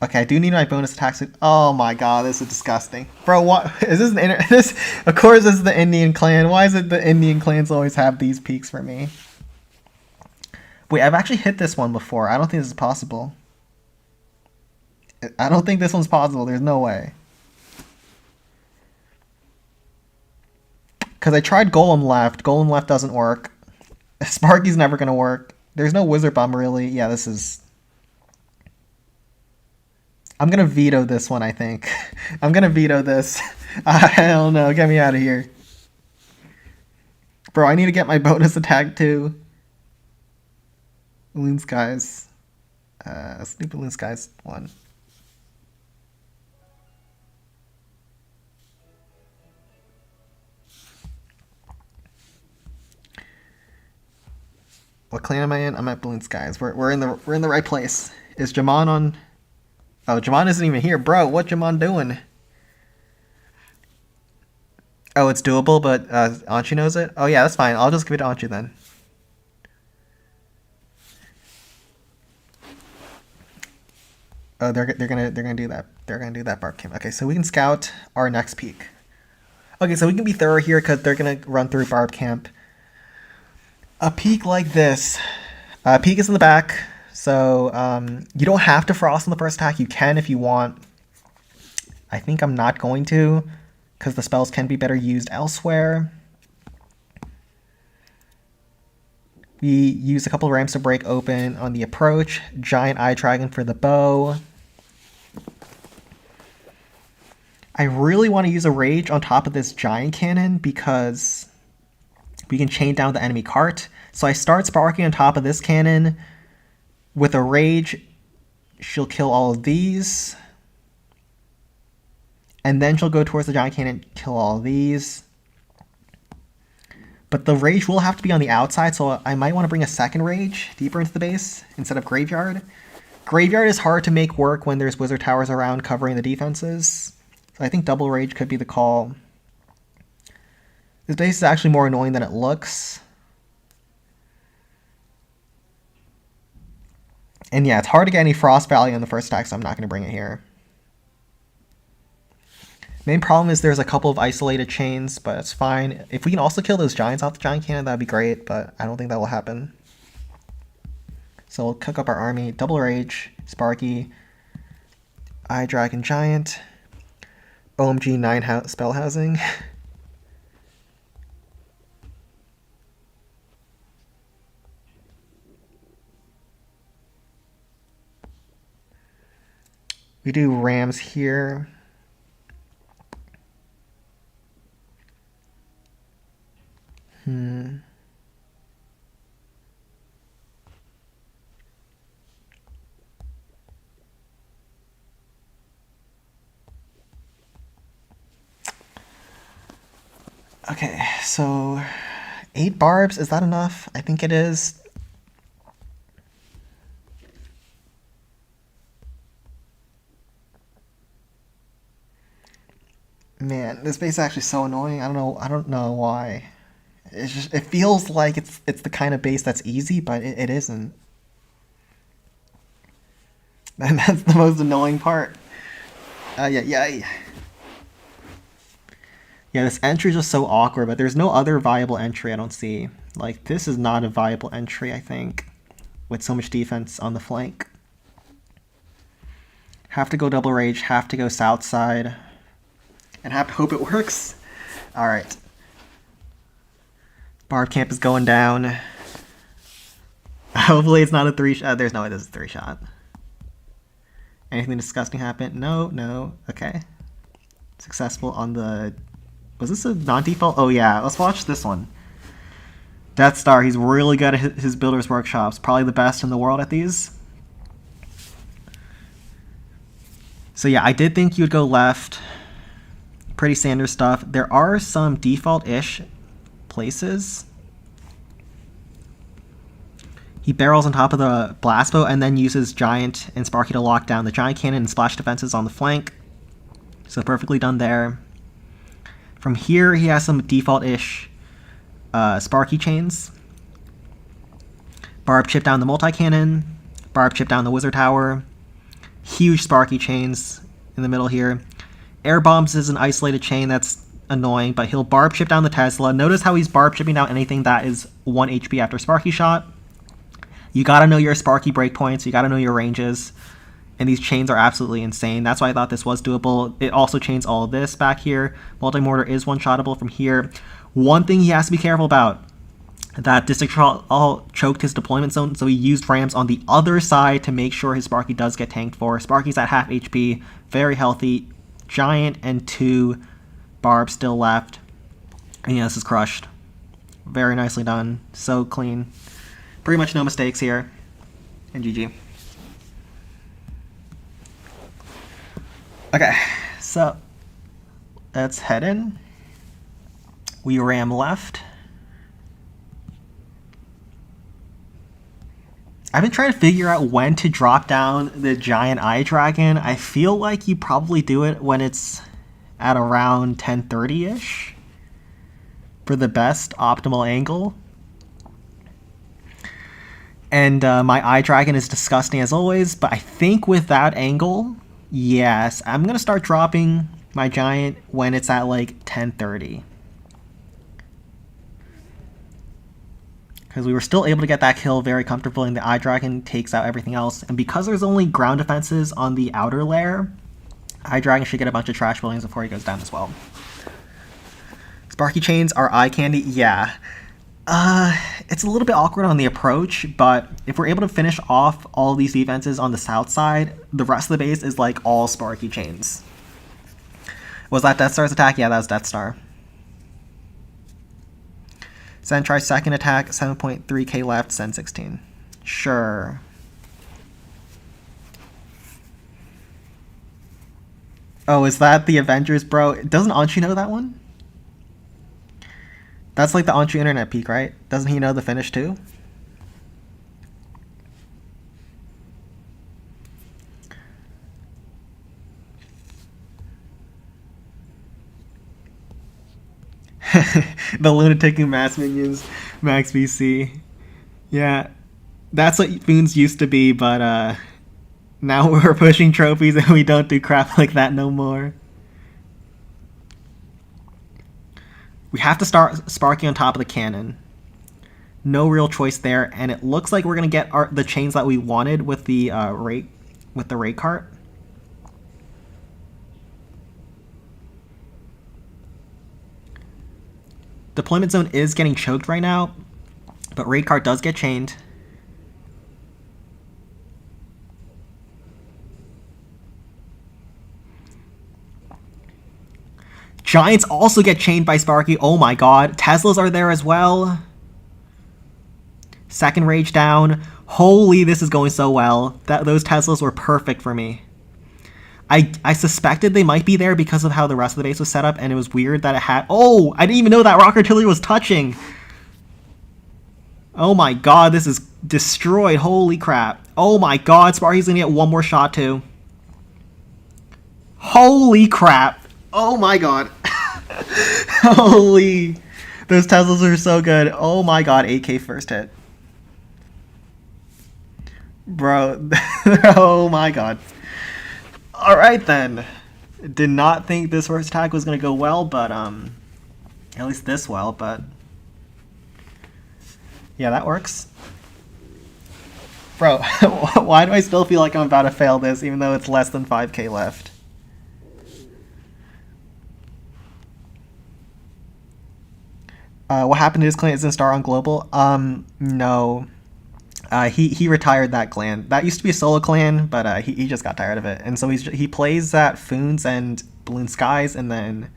Okay, I do need my bonus attacks. Oh my god, this is disgusting. Bro, what is this this of course this is the Indian clan. Why is it the Indian clans always have these peaks for me? Wait, I've actually hit this one before. I don't think this is possible. I don't think this one's possible. There's no way. Because I tried Golem left. Golem left doesn't work. Sparky's never going to work. There's no Wizard Bomb, really. Yeah, this is... I'm going to veto this one, I think. I'm going to veto this. Hell no, get me out of here. Bro, I need to get my bonus attack, too. Balloon Skies. Let's do Balloon Skies 1. What clan am I in? I'm at Balloon Skies. We're in the right place. Is Jamon on? Oh, Jamon isn't even here, bro. What Jamon doing? Oh, it's doable, but Anchi knows it. Oh yeah, that's fine. I'll just give it to Anchi then. Oh, they're gonna do that. They're gonna do that barb camp. Okay, so we can scout our next peak. Okay, so we can be thorough here because they're gonna run through barb camp. A peak like this, Peek is in the back, so you don't have to Frost on the first attack. You can if you want. I think I'm not going to, because the spells can be better used elsewhere. We use a couple ramps to break open on the approach. Giant Eye Dragon for the bow. I really want to use a Rage on top of this Giant Cannon because we can chain down the enemy cart. So I start Sparking on top of this cannon. With a Rage, she'll kill all of these. And then she'll go towards the Giant Cannon, kill all of these. But the Rage will have to be on the outside, so I might want to bring a second Rage deeper into the base instead of Graveyard. Graveyard is hard to make work when there's Wizard Towers around covering the defenses. So I think double Rage could be the call. This base is actually more annoying than it looks. And yeah, it's hard to get any Frost value on the first attack, so I'm not going to bring it here. Main problem is there's a couple of isolated chains, but it's fine. If we can also kill those Giants off the Giant Cannon, that'd be great, but I don't think that will happen. So we'll cook up our army. Double Rage, Sparky, Eye Dragon Giant, OMG 9 spell housing. We do Rams here. Okay, so 8 barbs, is that enough? I think it is. Man, this base is actually so annoying. I don't know why. It feels like it's the kind of base that's easy, but it isn't. And that's the most annoying part. Yeah, this entry is just so awkward, but there's no other viable entry I don't see. Like, this is not a viable entry, I think, with so much defense on the flank. Have to go double Rage, have to go south side, and have to hope it works. Alright. Barb Camp is going down. Hopefully it's not a 3-shot. There's no way this is a 3-shot. Anything disgusting happen? No. Okay. Successful on the... Was this a non-default? Oh yeah, let's watch this one. Death Star, he's really good at his Builder's Workshops. Probably the best in the world at these. So yeah, I did think you'd go left. Pretty standard stuff. There are some default-ish places. He barrels on top of the blast bow and then uses Giant and Sparky to lock down the Giant Cannon and splash defenses on the flank. So perfectly done there. From here, he has some default-ish Sparky chains. Barb chip down the multi-cannon. Barb chip down the Wizard Tower. Huge Sparky chains in the middle here. Air Bombs is an isolated chain that's annoying, but he'll Barb chip down the Tesla. Notice how he's Barb chipping down anything that is 1 HP after Sparky shot. You gotta know your Sparky breakpoints. You gotta know your ranges. And these chains are absolutely insane. That's why I thought this was doable. It also chains all of this back here. Multi-mortar is one-shottable from here. One thing he has to be careful about, that District all choked his deployment zone, so he used Rams on the other side to make sure his Sparky does get tanked for. Sparky's at half HP, very healthy. Giant and 2 Barbs still left. And yeah, this is crushed. Very nicely done. So clean. Pretty much no mistakes here. And GG. Okay, so let's head in. We ram left. I've been trying to figure out when to drop down the Giant Eye Dragon. I feel like you probably do it when it's at around 1030-ish for the best optimal angle. And my Eye Dragon is disgusting as always, but I think with that angle, yes, I'm going to start dropping my Giant when it's at like 1030. Because we were still able to get that kill very comfortably, and the Eye Dragon takes out everything else. And because there's only ground defenses on the outer layer, Eye Dragon should get a bunch of trash buildings before he goes down as well. Sparky Chains are eye candy? Yeah. It's a little bit awkward on the approach, but if we're able to finish off all these defenses on the south side, the rest of the base is like all Sparky Chains. Was that Death Star's attack? Yeah, that was Death Star. Send tries second attack, 7.3k left, send 16. Sure. Oh, is that the Avengers, bro? Doesn't Anshu know that one? That's like the Anshu internet peak, right? Doesn't he know the finish too? The lunatic and mass minions, Max VC. Yeah, that's what Foons used to be, but now we're pushing trophies and we don't do crap like that no more. We have to start Sparky on top of the cannon. No real choice there, and it looks like we're gonna get the chains that we wanted with the raid cart. Deployment zone is getting choked right now, but raid cart does get chained. Giants also get chained by Sparky. Oh my god. Teslas are there as well. Second rage down. Holy, this is going so well. Those Teslas were perfect for me. I suspected they might be there because of how the rest of the base was set up, and it was weird that it had... Oh, I didn't even know that rock artillery was touching. Oh my god, this is destroyed. Holy crap. Oh my god, Sparky's gonna get one more shot too. Holy crap. Oh my god. Holy. Those Teslas are so good. Oh my god, 8k first hit. Bro. Oh my god. Alright then. Did not think this first attack was going to go well, but at least this well, but yeah, that works. Bro, why do I still feel like I'm about to fail this even though it's less than 5k left? What happened to his clan? Isn't Star on Global? No. He retired that clan. That used to be a solo clan, but he just got tired of it. And so he plays at Foons and Balloon Skies, and then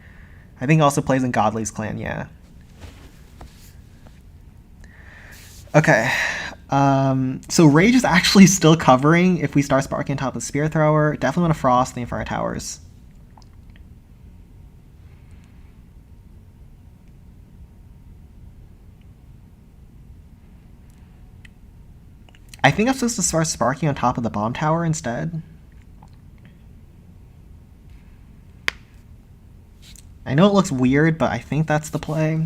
I think he also plays in Godly's clan, yeah. Okay. So Rage is actually still covering if we start Sparking on top of the Spear Thrower. Definitely want to Frost the Inferno Towers. I think I'm supposed to start Sparking on top of the bomb tower instead. I know it looks weird, but I think that's the play.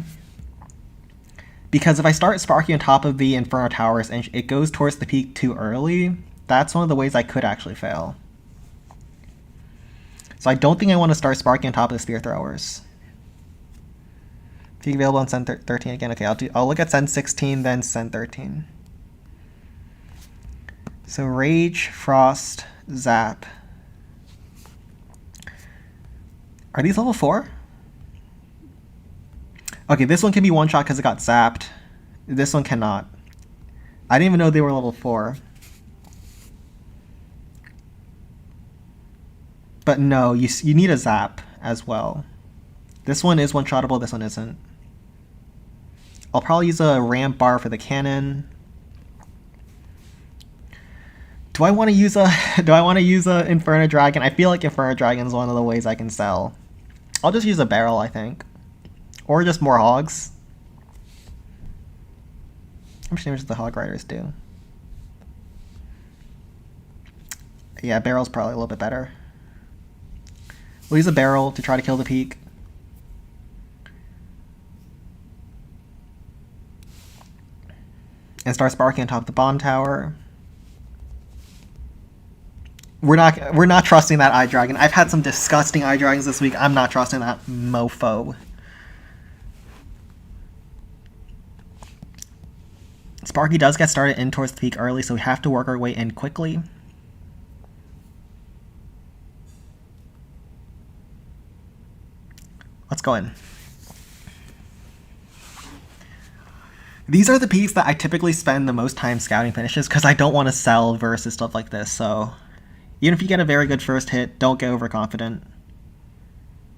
Because if I start Sparking on top of the Inferno Towers and it goes towards the peak too early, that's one of the ways I could actually fail. So I don't think I want to start Sparking on top of the Spear Throwers. Peak available on Send 13 again. Okay, I'll look at Send 16, then Send 13. So Rage, Frost, Zap. Are these level 4? Okay, this one can be one shot because it got zapped. This one cannot. I didn't even know they were level 4. But no, you need a zap as well. This one is one-shottable, this one isn't. I'll probably use a ramp bar for the cannon. Do I want to use a Inferno Dragon? I feel like Inferno Dragon is one of the ways I can sell. I'll just use a barrel, I think. Or just more hogs. How much damage does the Hog Riders do? Yeah, barrel's probably a little bit better. We'll use a barrel to try to kill the peak. And start Sparking on top of the bomb tower. We're not trusting that Eye Dragon. I've had some disgusting Eye Dragons this week. I'm not trusting that mofo. Sparky does get started in towards the peak early, so we have to work our way in quickly. Let's go in. These are the peaks that I typically spend the most time scouting finishes because I don't want to sell versus stuff like this. So even if you get a very good first hit, don't get overconfident.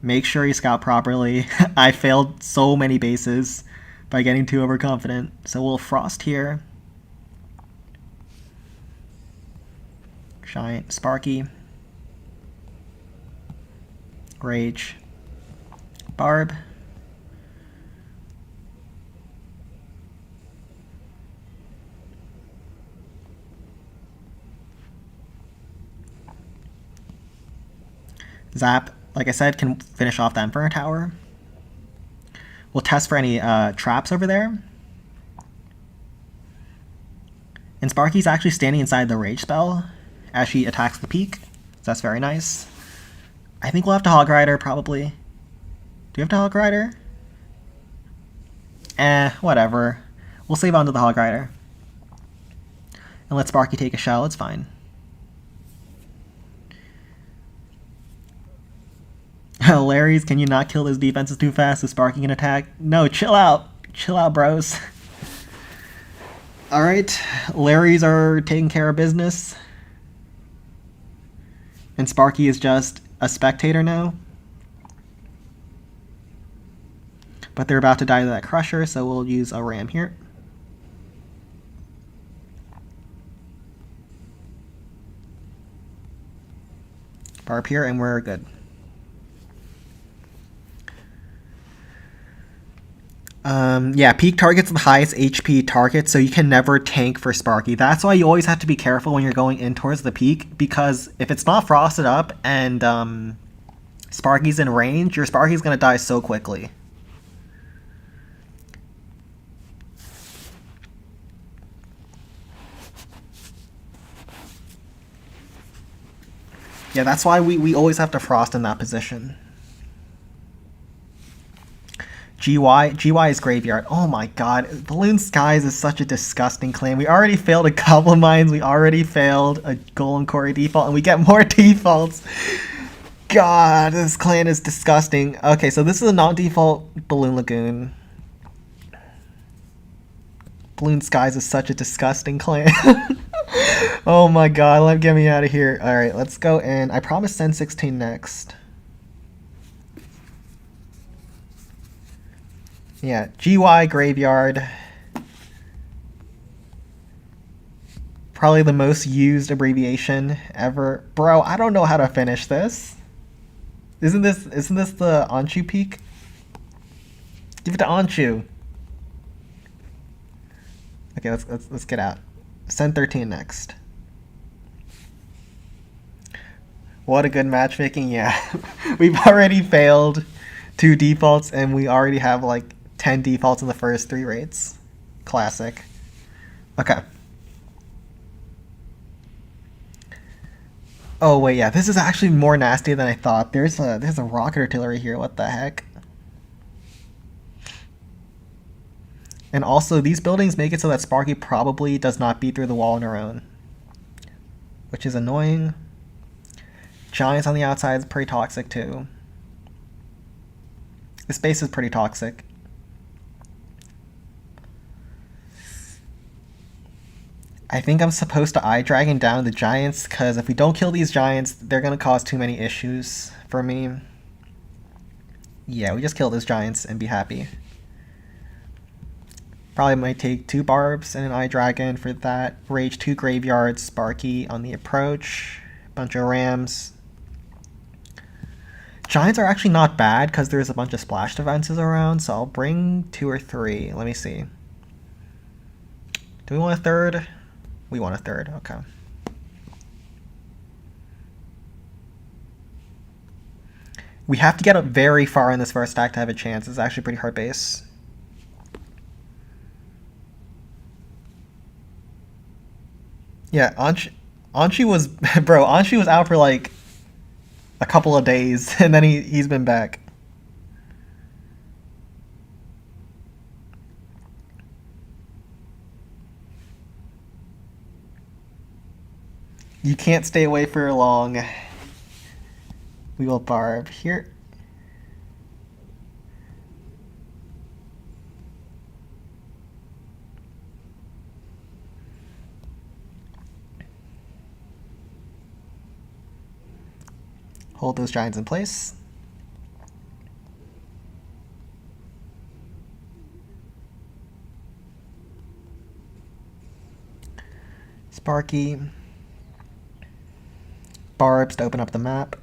Make sure you scout properly. I failed so many bases by getting too overconfident. So we'll Frost here. Giant Sparky. Rage. Barb. Zap, like I said, can finish off the Inferno Tower. We'll test for any traps over there. And Sparky's actually standing inside the Rage spell as she attacks the peak. So that's very nice. I think we'll have to Hog Rider, probably. Do we have to Hog Rider? Whatever. We'll save onto the Hog Rider. And let Sparky take a shell, it's fine. Larry's, can you not kill those defenses too fast so Sparky can attack? No, chill out. Chill out, bros. Alright, Larry's are taking care of business. And Sparky is just a spectator now. But they're about to die to that Crusher, so we'll use a Ram here. Barb here, and we're good. Yeah, peak target's the highest HP target, so you can never tank for Sparky. That's why you always have to be careful when you're going in towards the peak, because if it's not frosted up and Sparky's in range, your Sparky's going to die so quickly. Yeah, that's why we always have to frost in that position. GY is Graveyard. Oh my god, Balloon Skies is such a disgusting clan. We already failed a couple of mines, we already failed a Golem Quarry default, and we get more defaults. God, this clan is disgusting. Okay, so this is a non-default Balloon Lagoon. Balloon Skies is such a disgusting clan. Oh my god, get me out of here. Alright, let's go in. I promise send 16 next. Yeah, GY Graveyard. Probably the most used abbreviation ever. Bro, I don't know how to finish this. Isn't this the Anshu peak? Give it to Anshu. Okay, let's get out. Send 13 next. What a good matchmaking, yeah. We've already failed 2 defaults and we already have like 10 defaults in the first 3 raids. Classic. Okay. Oh wait, yeah, this is actually more nasty than I thought. There's a rocket artillery here, what the heck? And also, these buildings make it so that Sparky probably does not beat through the wall on her own. Which is annoying. Giants on the outside is pretty toxic too. This base is pretty toxic. I think I'm supposed to Eye Dragon down the Giants, because if we don't kill these Giants, they're going to cause too many issues for me. Yeah, we just kill those Giants and be happy. Probably might take 2 Barbs and an Eye Dragon for that. Rage 2 Graveyards, Sparky on the approach. Bunch of Rams. Giants are actually not bad because there's a bunch of splash defenses around, so I'll bring 2 or 3. Let me see. Do we want a 3rd? We want a 3rd, okay. We have to get up very far in this first stack to have a chance. It's actually a pretty hard base. Yeah, Anshu was bro, Anshu was out for like a couple of days and then he's been back. You can't stay away for long. We will barb here. Hold those giants in place. Sparky. Barbs to open up the map.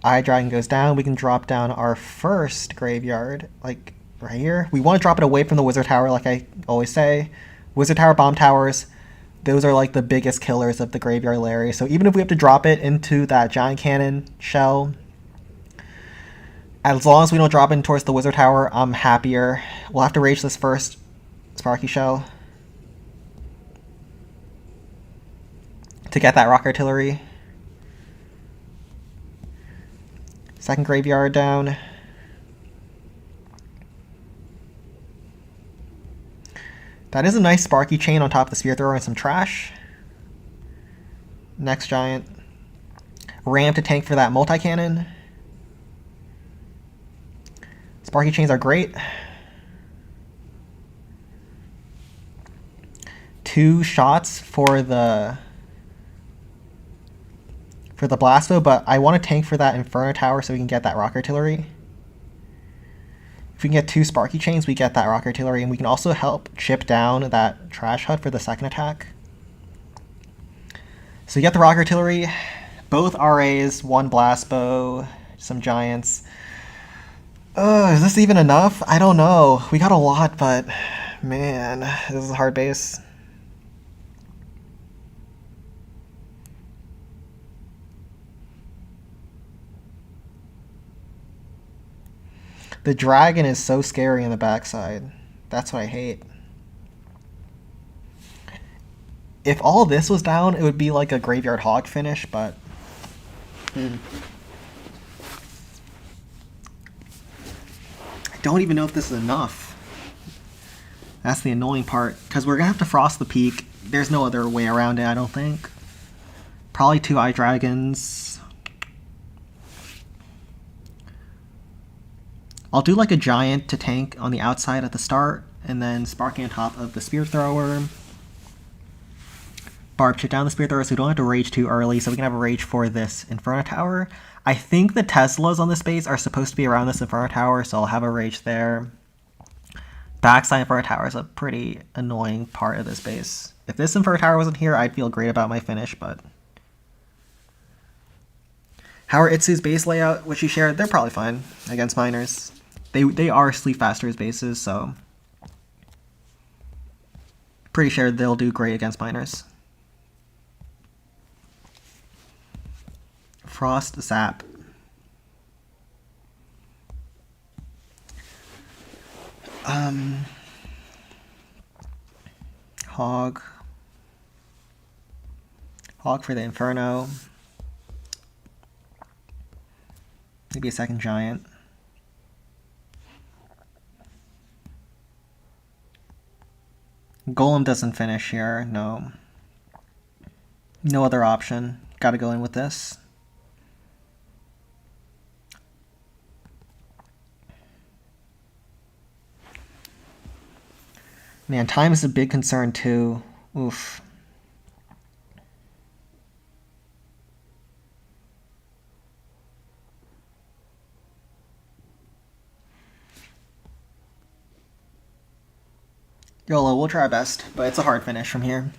Eye Dragon goes down. We can drop down our first graveyard, like right here. We want to drop it away from the Wizard Tower, like I always say. Wizard Tower, Bomb Towers, those are like the biggest killers of the graveyard area. So even if we have to drop it into that Giant Cannon shell, as long as we don't drop it towards the Wizard Tower, I'm happier. We'll have to rage this first Sparky shell to get that Rock Artillery. Second graveyard down. That is a nice Sparky chain on top of the Spear Thrower and some trash. Next giant. Ram to tank for that multi-cannon. Sparky chains are great. 2 shots for the Blasto, but I want to tank for that Inferno Tower so we can get that Rock Artillery. If we can get 2 Sparky Chains, we get that Rock Artillery, and we can also help chip down that Trash Hut for the second attack. So you get the Rock Artillery, both RAs, 1 Blast Bow, some Giants. Is this even enough? I don't know. We got a lot, but man, this is a hard base. The dragon is so scary in the backside. That's what I hate. If all this was down, it would be like a Graveyard Hog finish, but... I don't even know if this is enough. That's the annoying part, because we're going to have to Frost the Peak. There's no other way around it, I don't think. Probably 2 Eye Dragons. I'll do like a giant to tank on the outside at the start, and then Sparky on top of the Spear Thrower. Barb chip down the Spear Thrower so we don't have to rage too early, so we can have a rage for this Inferno Tower. I think the Teslas on this base are supposed to be around this Inferno Tower, so I'll have a rage there. Backside Inferno Tower is a pretty annoying part of this base. If this Inferno Tower wasn't here, I'd feel great about my finish, but... How are Itsu's base layout, which you shared? They're probably fine against miners. They are Sleep Faster's bases, so... Pretty sure they'll do great against miners. Frost Zap. Hog. Hog for the Inferno. Maybe a second giant. Golem doesn't finish here, no. No other option. Gotta go in with this. Man, time is a big concern too. Oof. YOLO, we'll try our best, but it's a hard finish from here.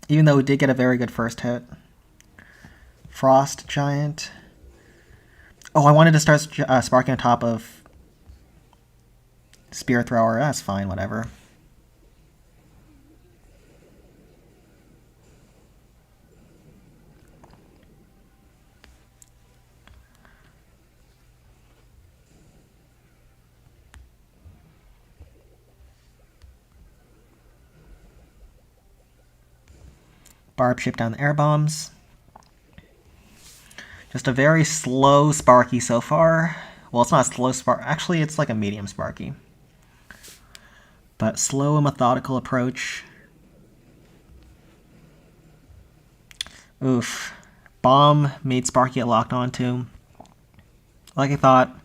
Even though we did get a very good first hit. Frost Giant. Oh, I wanted to start sparking on top of Spear Thrower. That's fine, whatever. Barb chip down the air bombs. Just a very slow Sparky so far. Well, it's not a slow Sparky. Actually, it's like a medium Sparky. But slow and methodical approach. Oof. Bomb made Sparky get locked onto. Like I thought,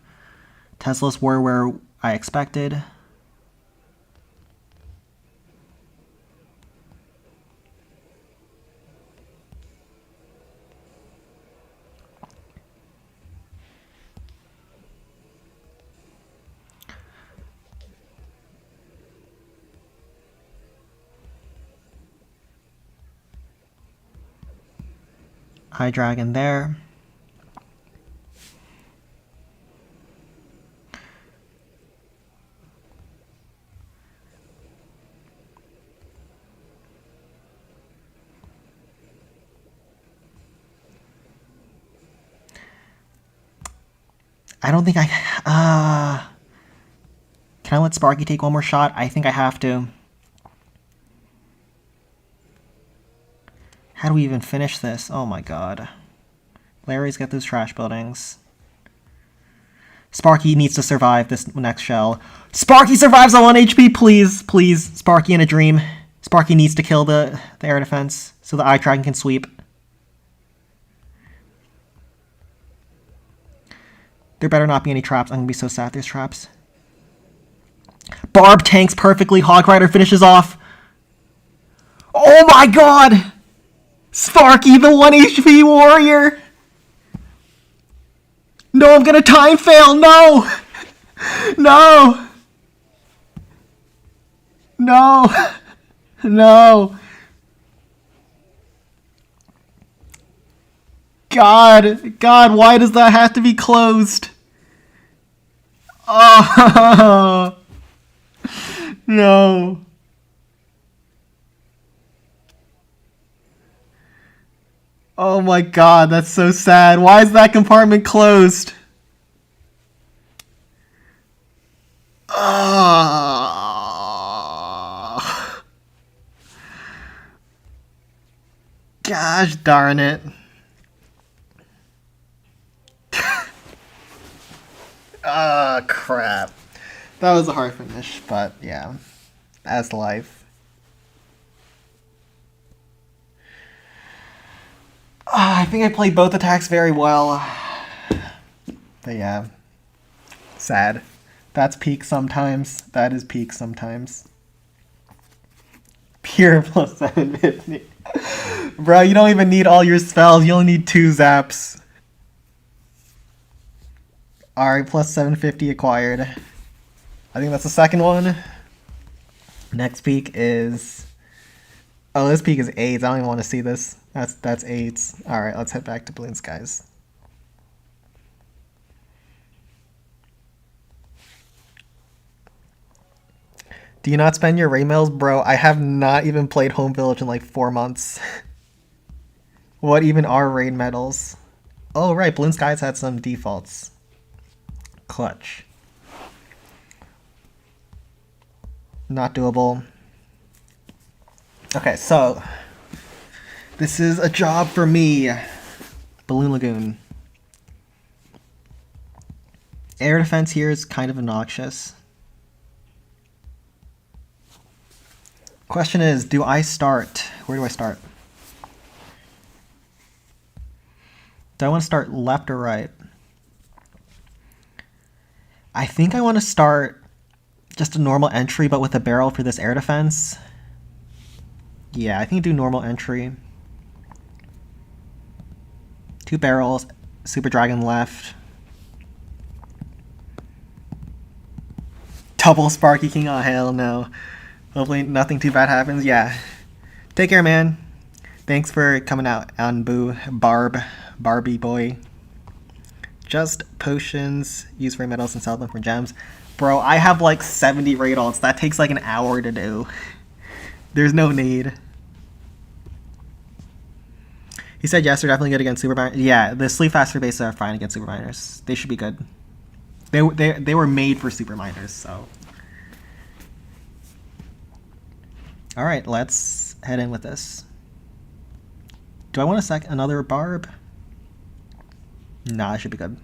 Teslas were where I expected. High Dragon there. I don't think I... can I let Sparky take one more shot? I think I have to. How do we even finish this? Oh my god. Larry's got those trash buildings. Sparky needs to survive this next shell. Sparky survives on 1 HP, please. Please, Sparky in a dream. Sparky needs to kill the air defense so the Eye Dragon can sweep. There better not be any traps. I'm gonna be so sad there's traps. Barb tanks perfectly. Hog Rider finishes off. Oh my god! Sparky, the 1 HP warrior! No, I'm gonna time fail! No! No! No! No! God, why does that have to be closed? Oh! No. Oh my god, that's so sad. Why is that compartment closed? Oh. Gosh darn it. Ah, crap. That was a hard finish, but yeah. That's life. I think I played both attacks very well. But yeah. Sad. That's peak sometimes. That is peak sometimes. Pure plus 750. Bro, you don't even need all your spells. You only need 2 zaps. Alright, plus 750 acquired. I think that's the second one. Next peak is... Oh, this peak is AIDS. I don't even want to see this. That's AIDS. Alright, let's head back to Balloon Skies. Do you not spend your raid medals? Bro, I have not even played Home Village in like 4 months. What even are raid medals? Oh, right, Balloon Skies had some defaults. Clutch. Not doable. Okay, so this is a job for me. Balloon Lagoon. Air defense here is kind of obnoxious. Question is, do I start? Where do I start? Do I want to start left or right? I think I want to start just a normal entry, but with a barrel for this air defense. Yeah, I think do normal entry. 2 barrels, Super Dragon left. Double Sparky King, oh hell no. Hopefully nothing too bad happens, yeah. Take care, man. Thanks for coming out on Barbie boy. Just potions, use raid medals and sell them for gems. Bro, I have like 70 raid alts. That takes like an hour to do. There's no need. He said yes, they're definitely good against super miners. Yeah, the sleep faster bases are fine against super miners. They should be good. They were made for super miners, so. All right, let's head in with this. Do I want to another barb? Nah, it should be good.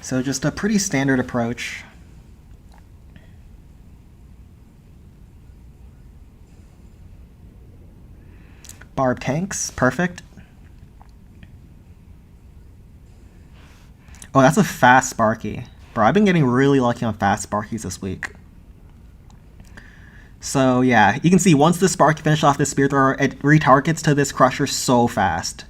So just a pretty standard approach. Barb tanks, perfect. Oh, that's a fast Sparky. Bro, I've been getting really lucky on fast Sparkies this week. So yeah, you can see once the Sparky finishes off this Spear Thrower, it retargets to this Crusher so fast.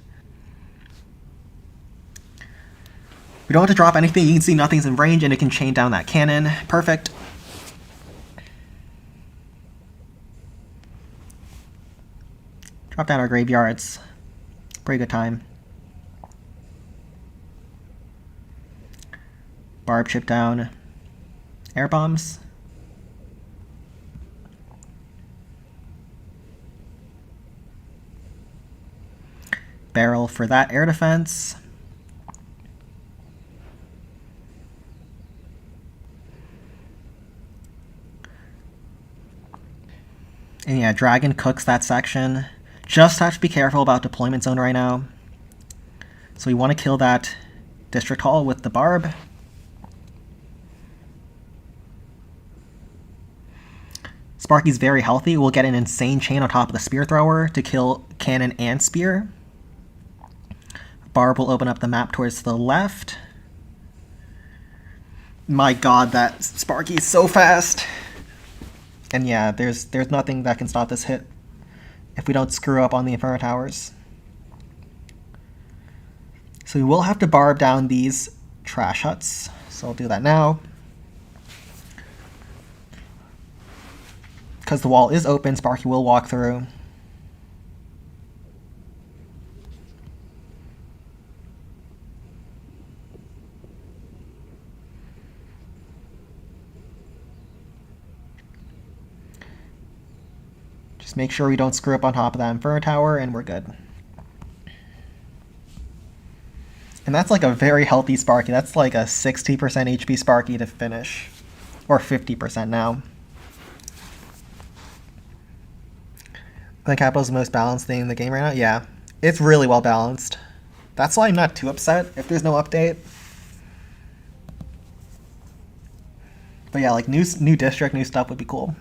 We don't have to drop anything. You can see nothing's in range, and it can chain down that cannon. Perfect. Drop down our graveyards. Pretty good time. Barb chip down. Air bombs. Barrel for that air defense. And yeah, Dragon cooks that section. Just have to be careful about deployment zone right now. So we want to kill that District Hall with the Barb. Sparky's very healthy. We'll get an insane chain on top of the Spear Thrower to kill Cannon and Spear. Barb will open up the map towards the left. My god, that Sparky is so fast. And yeah, there's nothing that can stop this hit if we don't screw up on the Inferno Towers. So we will have to Barb down these trash huts. So I'll do that now. Because the wall is open, Sparky will walk through. Just make sure we don't screw up on top of that Inferno Tower, and we're good. And that's like a very healthy Sparky. That's like a 60% HP Sparky to finish. Or 50% now. I think Capital's the most balanced thing in the game right now. Yeah, it's really well balanced. That's why I'm not too upset if there's no update. But yeah, like new district, new stuff would be cool.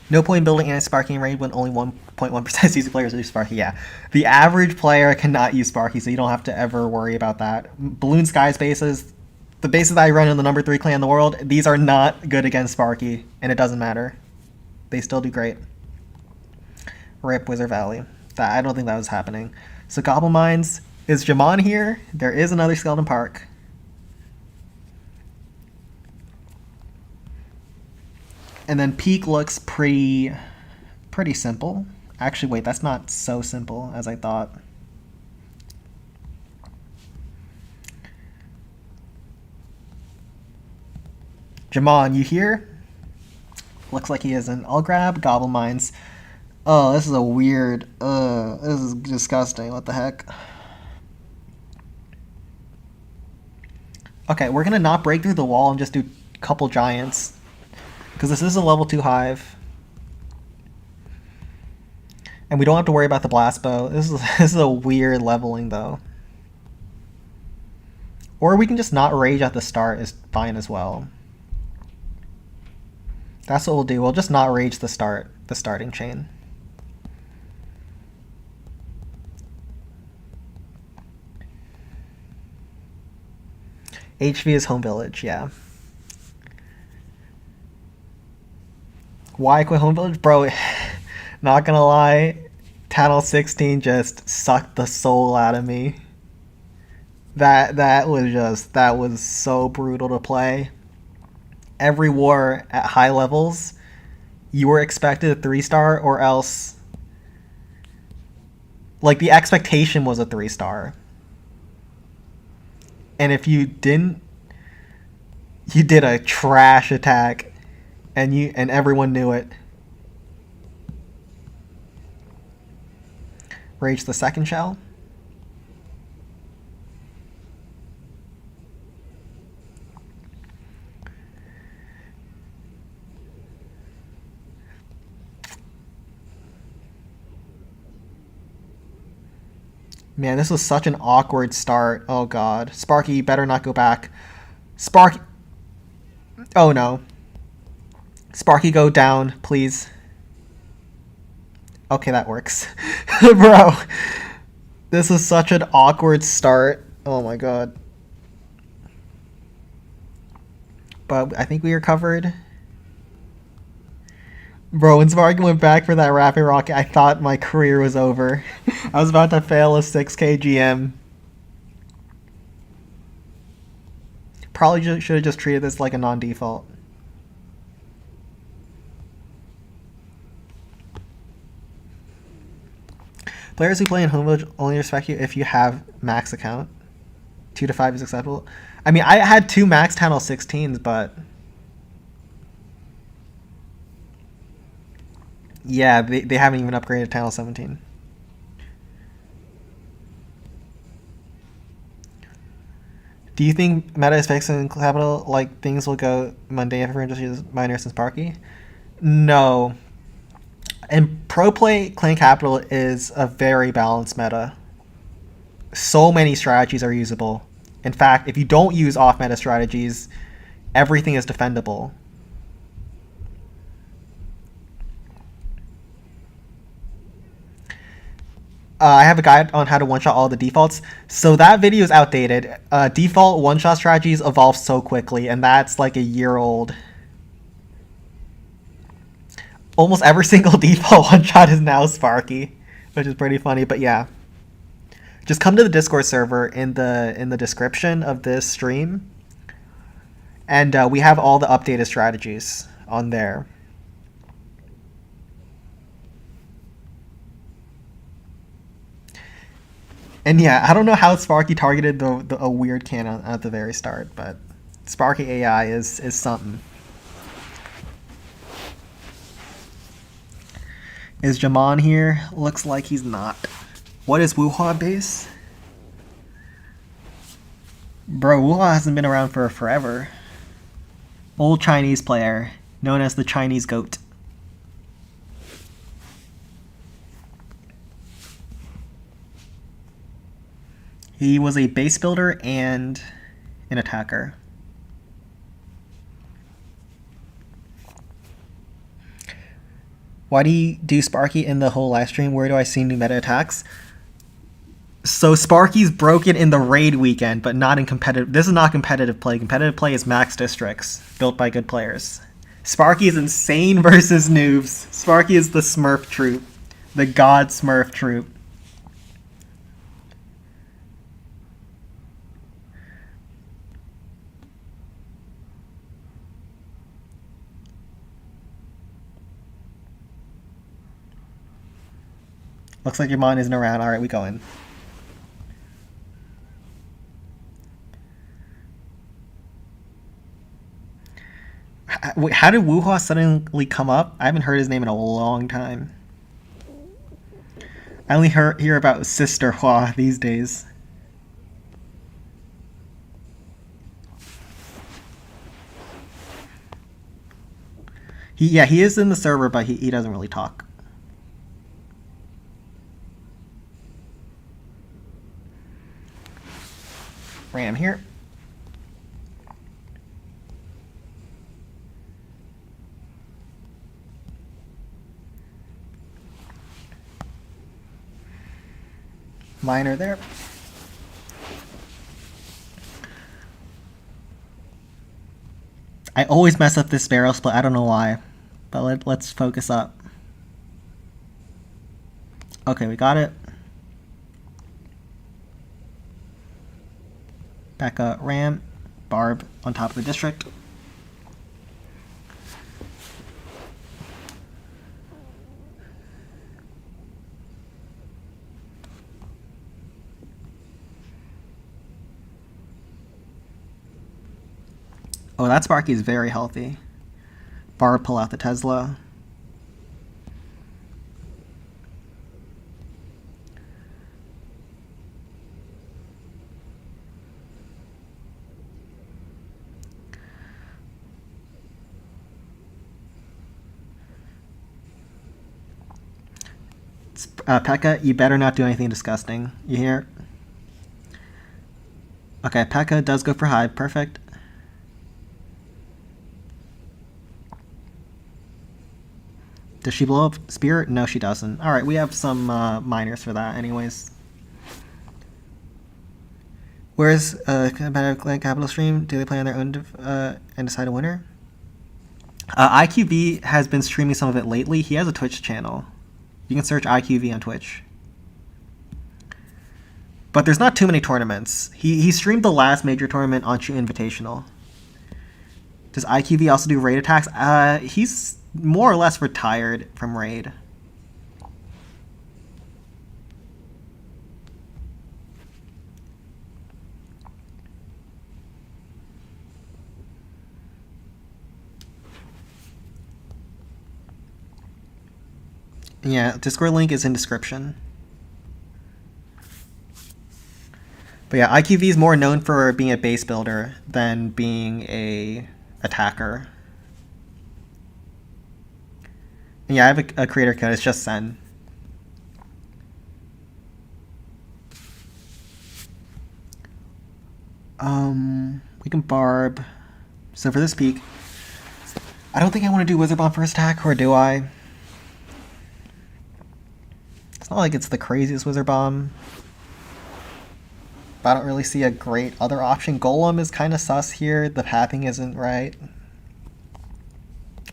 No point in building anti-Sparky in raid when only 1.1% of CC players use Sparky. Yeah, the average player cannot use Sparky, so you don't have to ever worry about that. Balloon Skies bases, the bases that I run in the number 3 clan in the world, these are not good against Sparky, and it doesn't matter. They still do great. Rip Wizard Valley. I don't think that was happening. So Goblin Mines, is Jamon here? There is another Skeleton Park. And then Peak looks pretty simple. Actually, wait, that's not so simple as I thought. Jamon, you here? Looks like he isn't. I'll grab Goblin Mines. Oh, this is a weird... this is disgusting. What the heck? Okay, we're gonna not break through the wall and just do a couple giants. Because this is a level 2 hive. And we don't have to worry about the blast bow. This is a weird leveling, though. Or we can just not rage at the start is fine as well. That's what we'll do. We'll just not rage the starting chain. HV is home village, yeah. Why quit home village? Bro, not gonna lie, Tattle 16 just sucked the soul out of me. That was so brutal to play. Every war at high levels, you were expected a 3-star or else, like, the expectation was a 3-star. And if you didn't, you did a trash attack, and everyone knew it. Rage the second shell. Man, this was such an awkward start. Oh god. Sparky, you better not go back. Sparky. Oh no. Sparky, go down, please. Okay, that works. Bro. This was such an awkward start. Oh my god. But I think we recovered. Bro, when Sparky went back for that rapid rocket, I thought my career was over. I was about to fail a 6k GM. Probably should have just treated this like a non-default. Players who play in Homevillage only respect you if you have max account. 2 to 5 is acceptable. I mean, I had 2 max Channel 16s, but... yeah, they haven't even upgraded Channel 17. Do you think meta is fixed in Capital? Like, things will go mundane if everyone just uses Miners and Sparky? No. And Pro Play Clan Capital is a very balanced meta. So many strategies are usable. In fact, if you don't use off-meta strategies, everything is defendable. I have a guide on how to one-shot all the defaults. So that video is outdated. Default one-shot strategies evolve so quickly, and that's like a year old. Almost every single default one-shot is now Sparky, which is pretty funny, but yeah. Just come to the Discord server in the description of this stream, and we have all the updated strategies on there. And yeah, I don't know how Sparky targeted a weird cannon at the very start, but Sparky AI is something. Is Jamon here? Looks like he's not. What is Wuhua base? Bro, Wuhua hasn't been around for forever. Old Chinese player, known as the Chinese goat. He was a base builder and an attacker. Why do you do Sparky in the whole live stream? Where do I see new meta attacks? So Sparky's broken in the raid weekend, but not in competitive. This is not competitive play. Competitive play is max districts built by good players. Sparky is insane versus noobs. Sparky is the Smurf troop, the god Smurf troop. Looks like your mind isn't around. All right, we going. Wait, how did Wuhua suddenly come up? I haven't heard his name in a long time. I only hear about Sister Hua these days. He is in the server, but he doesn't really talk. Ram here. Miner there. I always mess up this barrel split. I don't know why, but let's focus up. Okay, we got it. Back up, Ram, Barb on top of the district. Oh, that Sparky is very healthy. Barb pull out the Tesla. Pekka, you better not do anything disgusting. You hear? Okay, Pekka does go for Hive. Perfect. Does she blow up Spirit? No, she doesn't. Alright, we have some miners for that anyways. Where's competitive capital stream? Do they play on their own and decide a winner? IQV has been streaming some of it lately. He has a Twitch channel. You can search IQV on Twitch. But there's not too many tournaments. He streamed the last major tournament on Shoot Invitational. Does IQV also do raid attacks? He's more or less retired from raid. Yeah, Discord link is in description. But yeah, IQV is more known for being a base builder than being a attacker. And yeah, I have a creator code. It's just Sen. We can barb. So for this peak, I don't think I want to do Wizard Bomb first attack, or do I? It's not like it's the craziest Wizard Bomb. But I don't really see a great other option. Golem is kind of sus here. The pathing isn't right.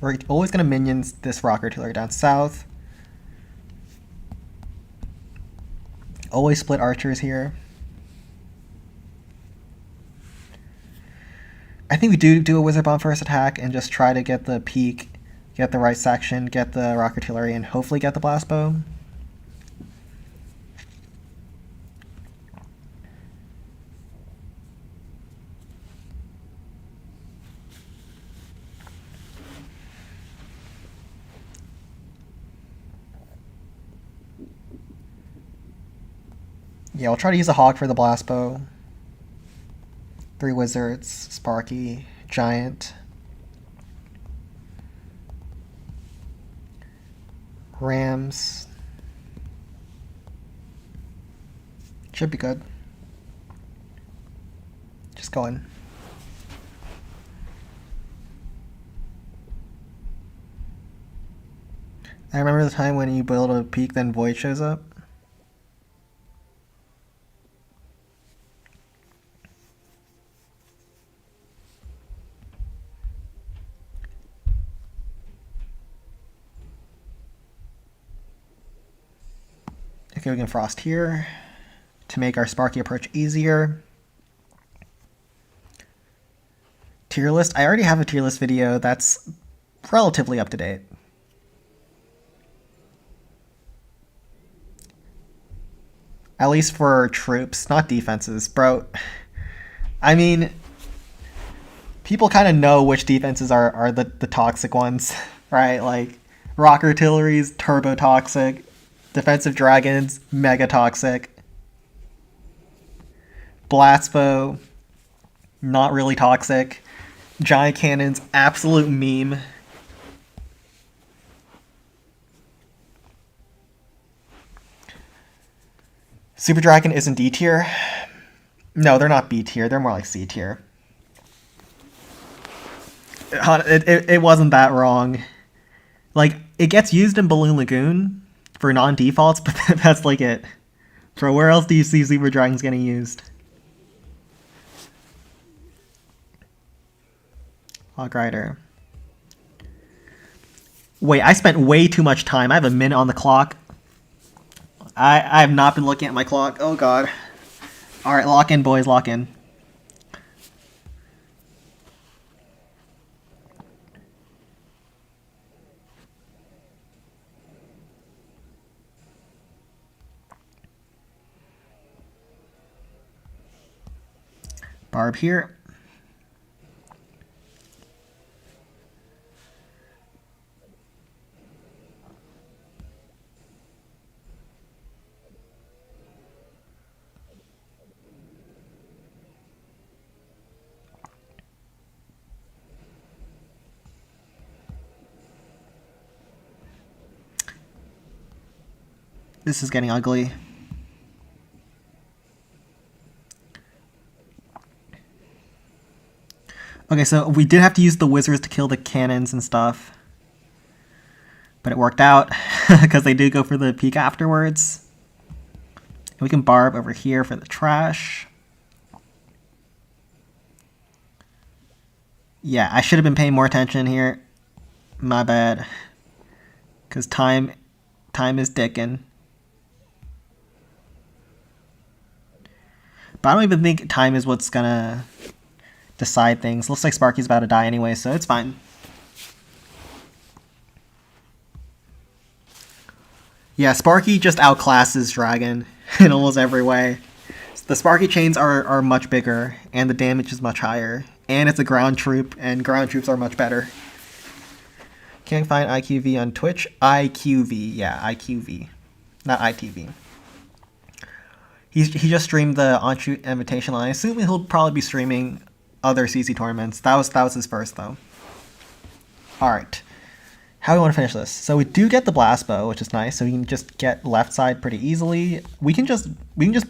We're always going to minions this Rock Artillery down south. Always split archers here. I think we do a Wizard Bomb first attack and just try to get the peak, get the right section, get the Rock Artillery, and hopefully get the Blast Bow. Yeah, I'll try to use a Hawk for the Blast Bow. 3 Wizards, Sparky, Giant, Rams. Should be good. Just go in. I remember the time when you build a peak, then Void shows up. Okay, we can Frost here to make our Sparky approach easier. Tier list. I already have a tier list video that's relatively up to date. At least for troops, not defenses. Bro, I mean, people kind of know which defenses are the toxic ones, right? Like, Rock Artillery's turbo toxic. Defensive Dragons, mega toxic. Blast Bow, not really toxic. Giant Cannons, absolute meme. Super Dragon isn't D tier. No, they're not B tier. They're more like C tier. It wasn't that wrong. Like, it gets used in Balloon Lagoon for non-defaults, but that's like it. So where else do you see Super Dragons getting used? Hog Rider. Wait, I spent way too much time. I have a minute on the clock. I have not been looking at my clock. Oh god. Alright, lock in, boys, lock in. Barb here. This is getting ugly. Okay, so we did have to use the wizards to kill the cannons and stuff. But it worked out, because they did go for the peek afterwards. And we can barb over here for the trash. Yeah, I should have been paying more attention here. My bad. Because time is ticking. But I don't even think time is what's gonna decide things. Looks like Sparky's about to die anyway, so it's fine. Yeah, Sparky just outclasses Dragon in almost every way. The Sparky chains are much bigger, and the damage is much higher. And it's a ground troop, and ground troops are much better. Can't find IQV on Twitch. IQV, yeah, IQV. Not ITV. He just streamed the Onshoot Invitational. I assume he'll probably be streaming other CC tournaments. That was his first, though. Alright. How do we want to finish this? So we do get the blast bow, which is nice. So we can just get left side pretty easily. We can just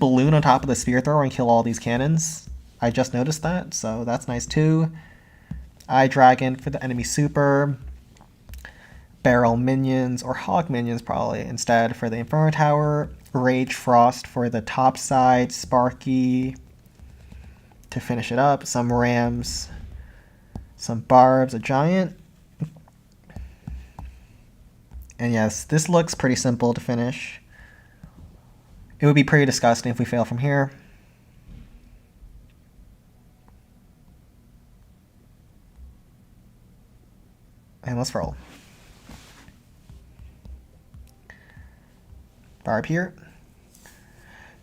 balloon on top of the spear thrower and kill all these cannons. I just noticed that, so that's nice too. Eye Dragon for the enemy super. Barrel minions or hog minions probably instead for the Inferno Tower. Rage Frost for the top side. Sparky to finish it up. Some rams. Some barbs. A giant. And yes, this looks pretty simple to finish. It would be pretty disgusting if we fail from here. And let's roll. Barb here.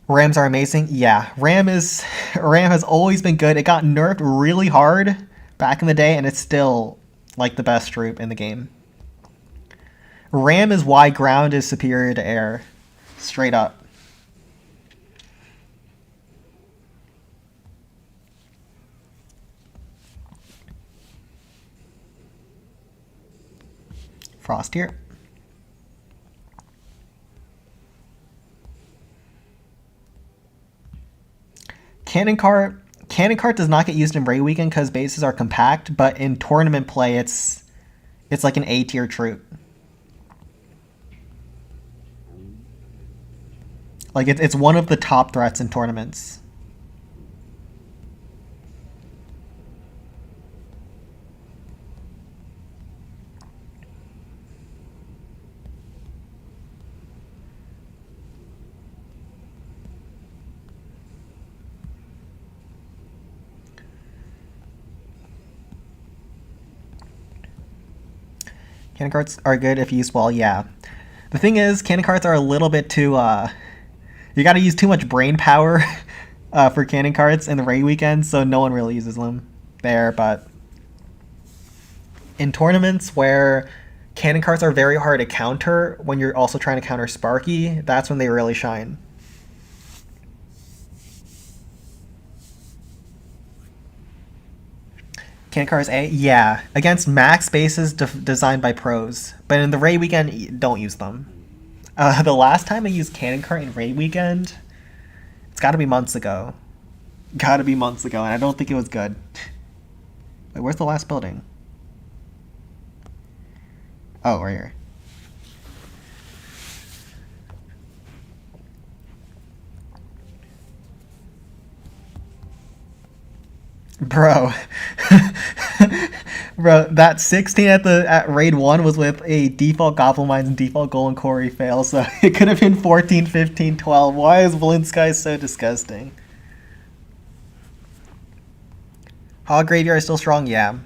Rams are amazing. Yeah, Ram has always been good. It got nerfed really hard back in the day, and it's still like the best troop in the game. Ram is why ground is superior to air. Straight up. Frost here. Cannon cart does not get used in raid weekend because bases are compact, but in tournament play it's like an A tier troop. Like it's one of the top threats in tournaments. Cannon carts are good if used well, yeah. The thing is, cannon carts are a little bit too, you gotta use too much brain power for cannon carts in the raid weekend, so no one really uses them there, but in tournaments where cannon carts are very hard to counter when you're also trying to counter Sparky, that's when they really shine. Cannon carts A? Yeah. Against max bases designed by pros. But in the raid weekend, don't use them. The last time I used cannon cart in raid weekend, it's gotta be months ago. Gotta be months ago, and I don't think it was good. Wait, where's the last building? Oh, right here. Bro. Bro, that 16 at raid 1 was with a default Goblin Mines and default Golden Quarry fail, so it could have been 14, 15, 12. Why is Balloon Sky so disgusting? Hog Graveyard is still strong? Yeah.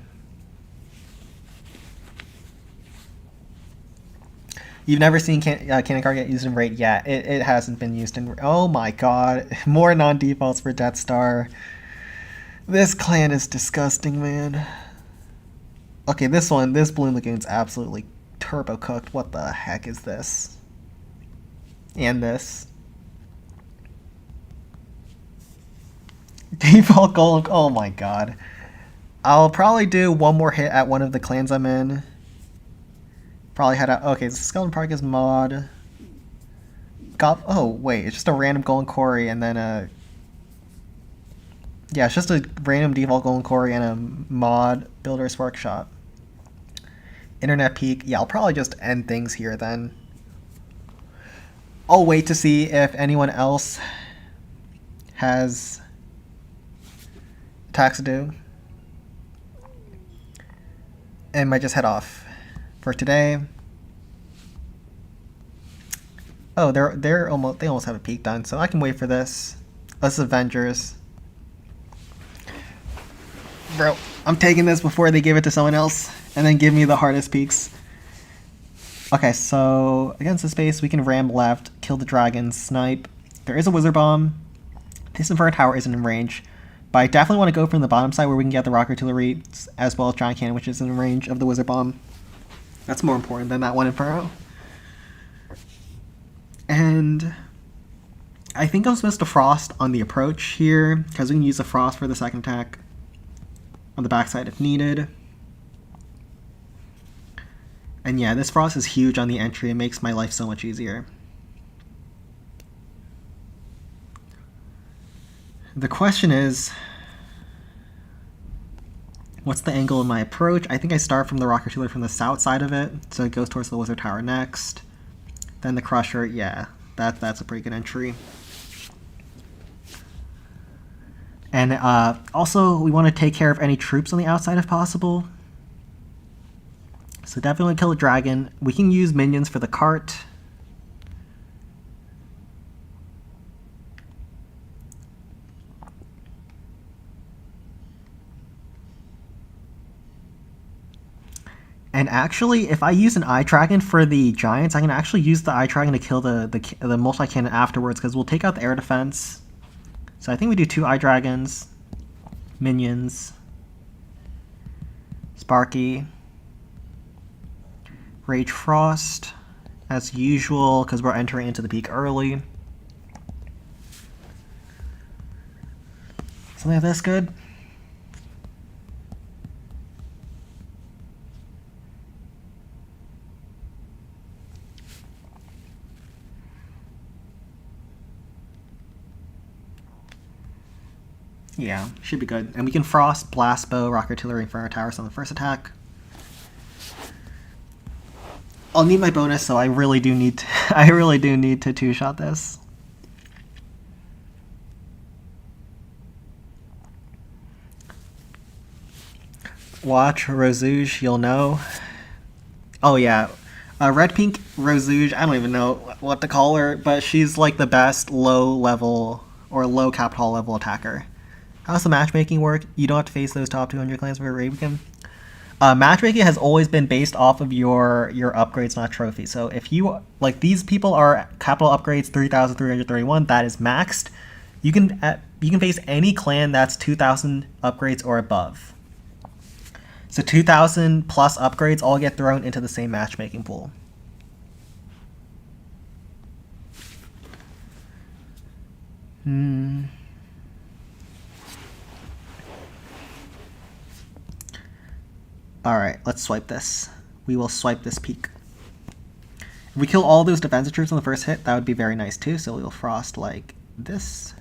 You've never seen Cannon Cart get used in raid? Yeah, it hasn't been used in... Oh my god. More non-defaults for Death Star. This clan is disgusting, man. Okay, this Balloon Lagoon's absolutely turbo cooked. What the heck is this? And this. Default gold. Oh my god. I'll probably do one more hit at one of the clans I'm in. Probably head out. Okay, so Skeleton Park is mod. Oh, wait, it's just a random Golden Quarry and then a... Yeah, it's just a random default Golden Quarry and a mod Builder's Workshop. Internet peak. Yeah, I'll probably just end things here then. I'll wait to see if anyone else has attacks to do. And might just head off for today. Oh, they almost have a peak done, so I can wait for this. This is Avengers. Bro, I'm taking this before they give it to someone else, and then give me the hardest peaks. Okay, so against the space, we can ram left, kill the dragon, snipe. There is a wizard bomb. This Inferno Tower isn't in range, but I definitely want to go from the bottom side where we can get the rock artillery, as well as giant cannon, which is in range of the wizard bomb. That's more important than that one Inferno. And I think I'm supposed to frost on the approach here, because we can use the frost for the second attack on the backside if needed. And yeah, this frost is huge on the entry. It makes my life so much easier. The question is, what's the angle of my approach? I think I start from the rock artillery from the south side of it, so it goes towards the wizard tower next. Then the crusher, yeah, that's a pretty good entry. And also, we want to take care of any troops on the outside if possible. So definitely kill a dragon. We can use minions for the cart. And actually, if I use an Eye Dragon for the Giants, I can actually use the Eye Dragon to kill the multi-cannon afterwards, because we'll take out the air defense. So I think we do 2 Eye Dragons, minions, Sparky, Rage Frost, as usual, because we're entering into the peak early. Something like this good? Yeah, should be good. And we can frost, blast bow, rock artillery, inferno towers on the first attack. I'll need my bonus, so I really do need to, I really do need to two-shot this. Watch Rozuge, you'll know. Oh yeah, Red Pink Rozuge, I don't even know what to call her, but she's like the best low level or low capital level attacker. How's the matchmaking work? You don't have to face those top 200 clans for Ravenkin. Matchmaking has always been based off of your upgrades, not trophies. So if you, like, these people are capital upgrades 3,331, that is maxed. You can face any clan that's 2,000 upgrades or above. So 2,000 plus upgrades all get thrown into the same matchmaking pool. Alright, let's swipe this. We will swipe this peak. If we kill all those defensive troops on the first hit, that would be very nice too, so we'll frost like this.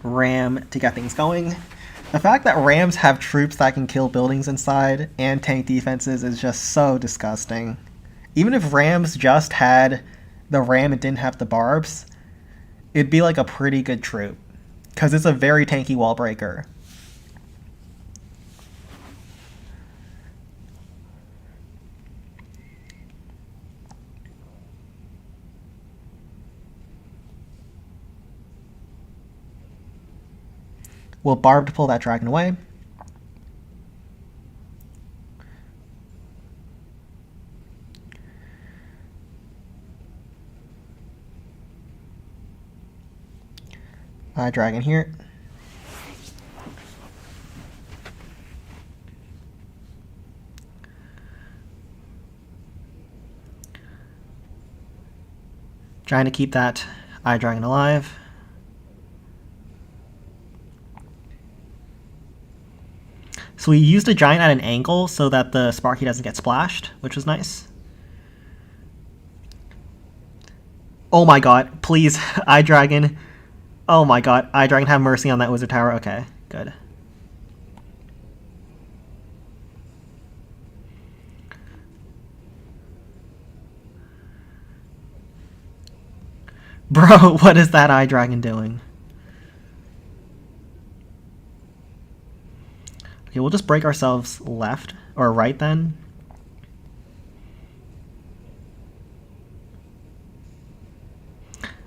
Ram to get things going. The fact that Rams have troops that can kill buildings inside and tank defenses is just so disgusting. Even if Rams just had the Ram and didn't have the barbs, it'd be like a pretty good troop, because it's a very tanky wall breaker. We'll barb to pull that dragon away. Dragon here. Trying to keep that Eye Dragon alive. So we used a giant at an angle so that the Sparky doesn't get splashed, which was nice. Oh my god, please, Eye Dragon. Oh my god, Eye Dragon, have mercy on that Wizard Tower. Okay, good. Bro, what is that Eye Dragon doing? Okay, we'll just break ourselves left, or right then.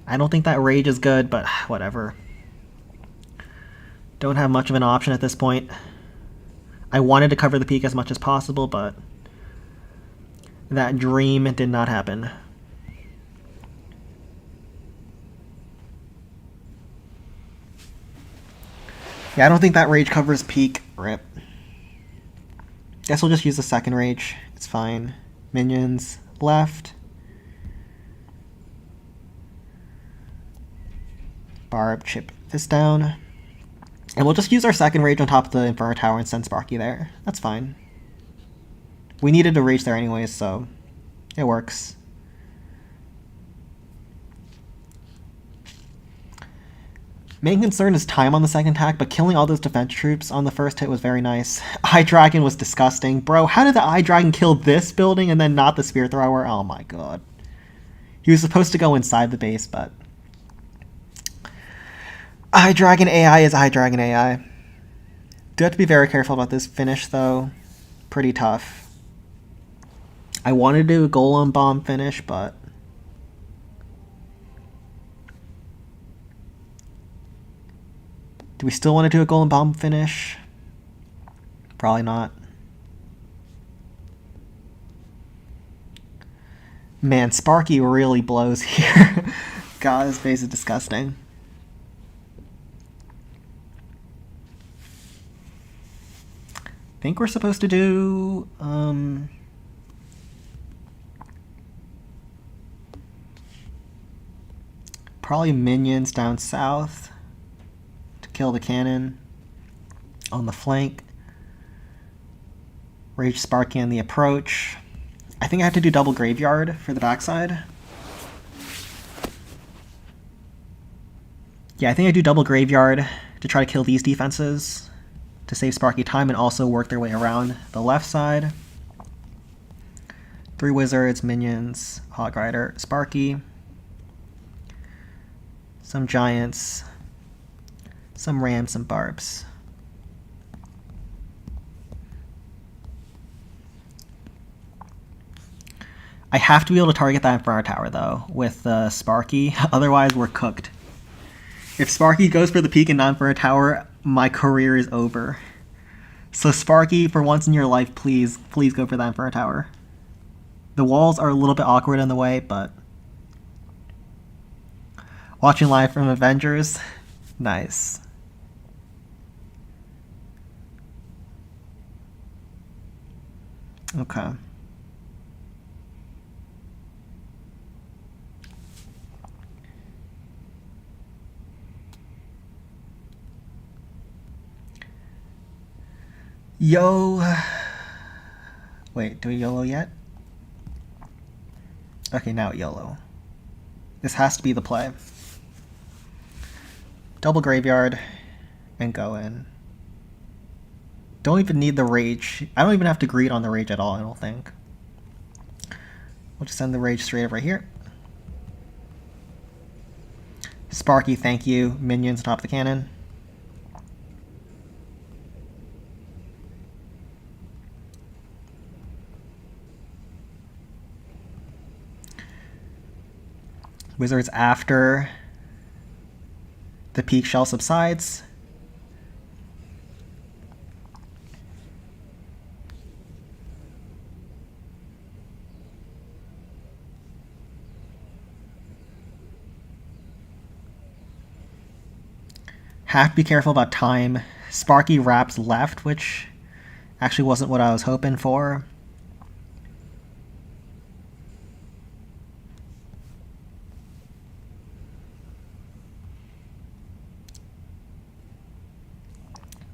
I don't think that Rage is good, but whatever. Don't have much of an option at this point. I wanted to cover the peak as much as possible, but that dream did not happen. Yeah, I don't think that Rage covers peak. Rip. Guess we'll just use the second Rage. It's fine. Minions left. Barb, chip this down. And we'll just use our second Rage on top of the Inferno Tower and send Sparky there. That's fine. We needed a Rage there anyways, so it works. Main concern is time on the second attack, but killing all those defense troops on the first hit was very nice. Eye Dragon was disgusting. Bro, how did the Eye Dragon kill this building and then not the Spear Thrower? Oh my god. He was supposed to go inside the base, but... Eye Dragon AI is Eye Dragon AI. Do have to be very careful about this finish, though. Pretty tough. I wanted to do a Golem Bomb finish, but... Do we still want to do a Golem Bomb finish? Probably not. Man, Sparky really blows here. God, his face is disgusting. I think we're supposed to do... probably minions down south to kill the cannon on the flank. Rage Sparky on the approach. I think I have to do double graveyard for the backside. Yeah, I think I do double graveyard to try to kill these defenses to save Sparky time and also work their way around the left side. 3 wizards, minions, Hog Rider, Sparky. Some giants, some rams, some barbs. I have to be able to target that Inferno Tower, though, with Sparky. Otherwise, we're cooked. If Sparky goes for the peak and not Inferno Tower, my career is over. So Sparky, for once in your life, please go for that Inferno Tower. The walls are a little bit awkward in the way, but... Watching live from Avengers, nice. Okay. Yo. Wait, do we YOLO yet? Okay, now YOLO. This has to be the play. Double graveyard and go in. Don't even need the rage. I don't even have to greed on the rage at all, I don't think. We'll just send the rage straight over here. Sparky, thank you. Minions atop the cannon. Wizards after the peak shell subsides. Have to be careful about time. Sparky wraps left, which actually wasn't what I was hoping for.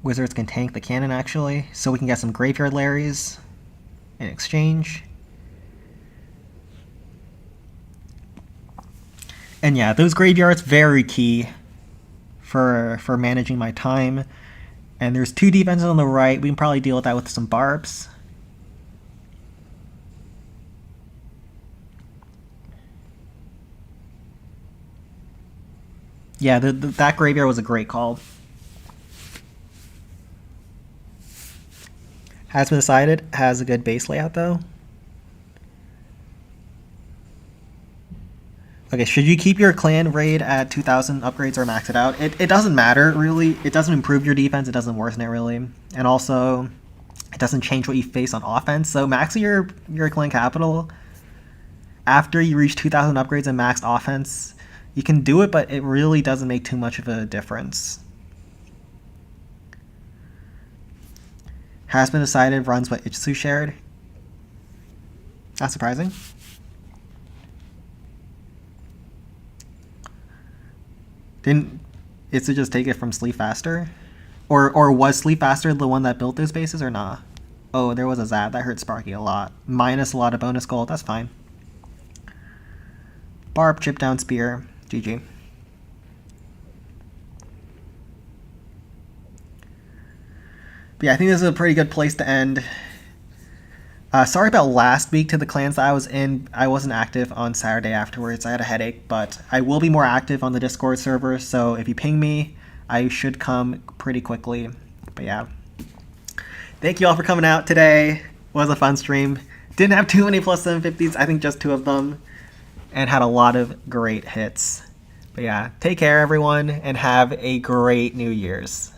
Wizards can tank the cannon, actually, so we can get some Graveyard Larrys in exchange. And yeah, those graveyards very key for managing my time. And there's 2 defenses on the right. We can probably deal with that with some barbs. Yeah, that graveyard was a great call. Has been decided. Has a good base layout though. Okay, should you keep your clan raid at 2,000 upgrades or max it out? It doesn't matter, really. It doesn't improve your defense. It doesn't worsen it, really. And also, it doesn't change what you face on offense. So max your clan capital after you reach 2,000 upgrades and maxed offense. You can do it, but it really doesn't make too much of a difference. Has been decided runs what Itsu shared. Not surprising. Didn't Itsu just take it from Sleep Faster? Or was Sleep Faster the one that built those bases or nah? Oh, there was a Zap. That hurt Sparky a lot. Minus a lot of bonus gold. That's fine. Barb, chip down, spear. GG. But yeah, I think this is a pretty good place to end. Sorry about last week to the clans that I was in. I wasn't active on Saturday afterwards. I had a headache, but I will be more active on the Discord server, so if you ping me, I should come pretty quickly. But yeah. Thank you all for coming out today. It was a fun stream. Didn't have too many plus 750s, I think just 2 of them, and had a lot of great hits. But yeah, take care everyone, and have a great New Year's.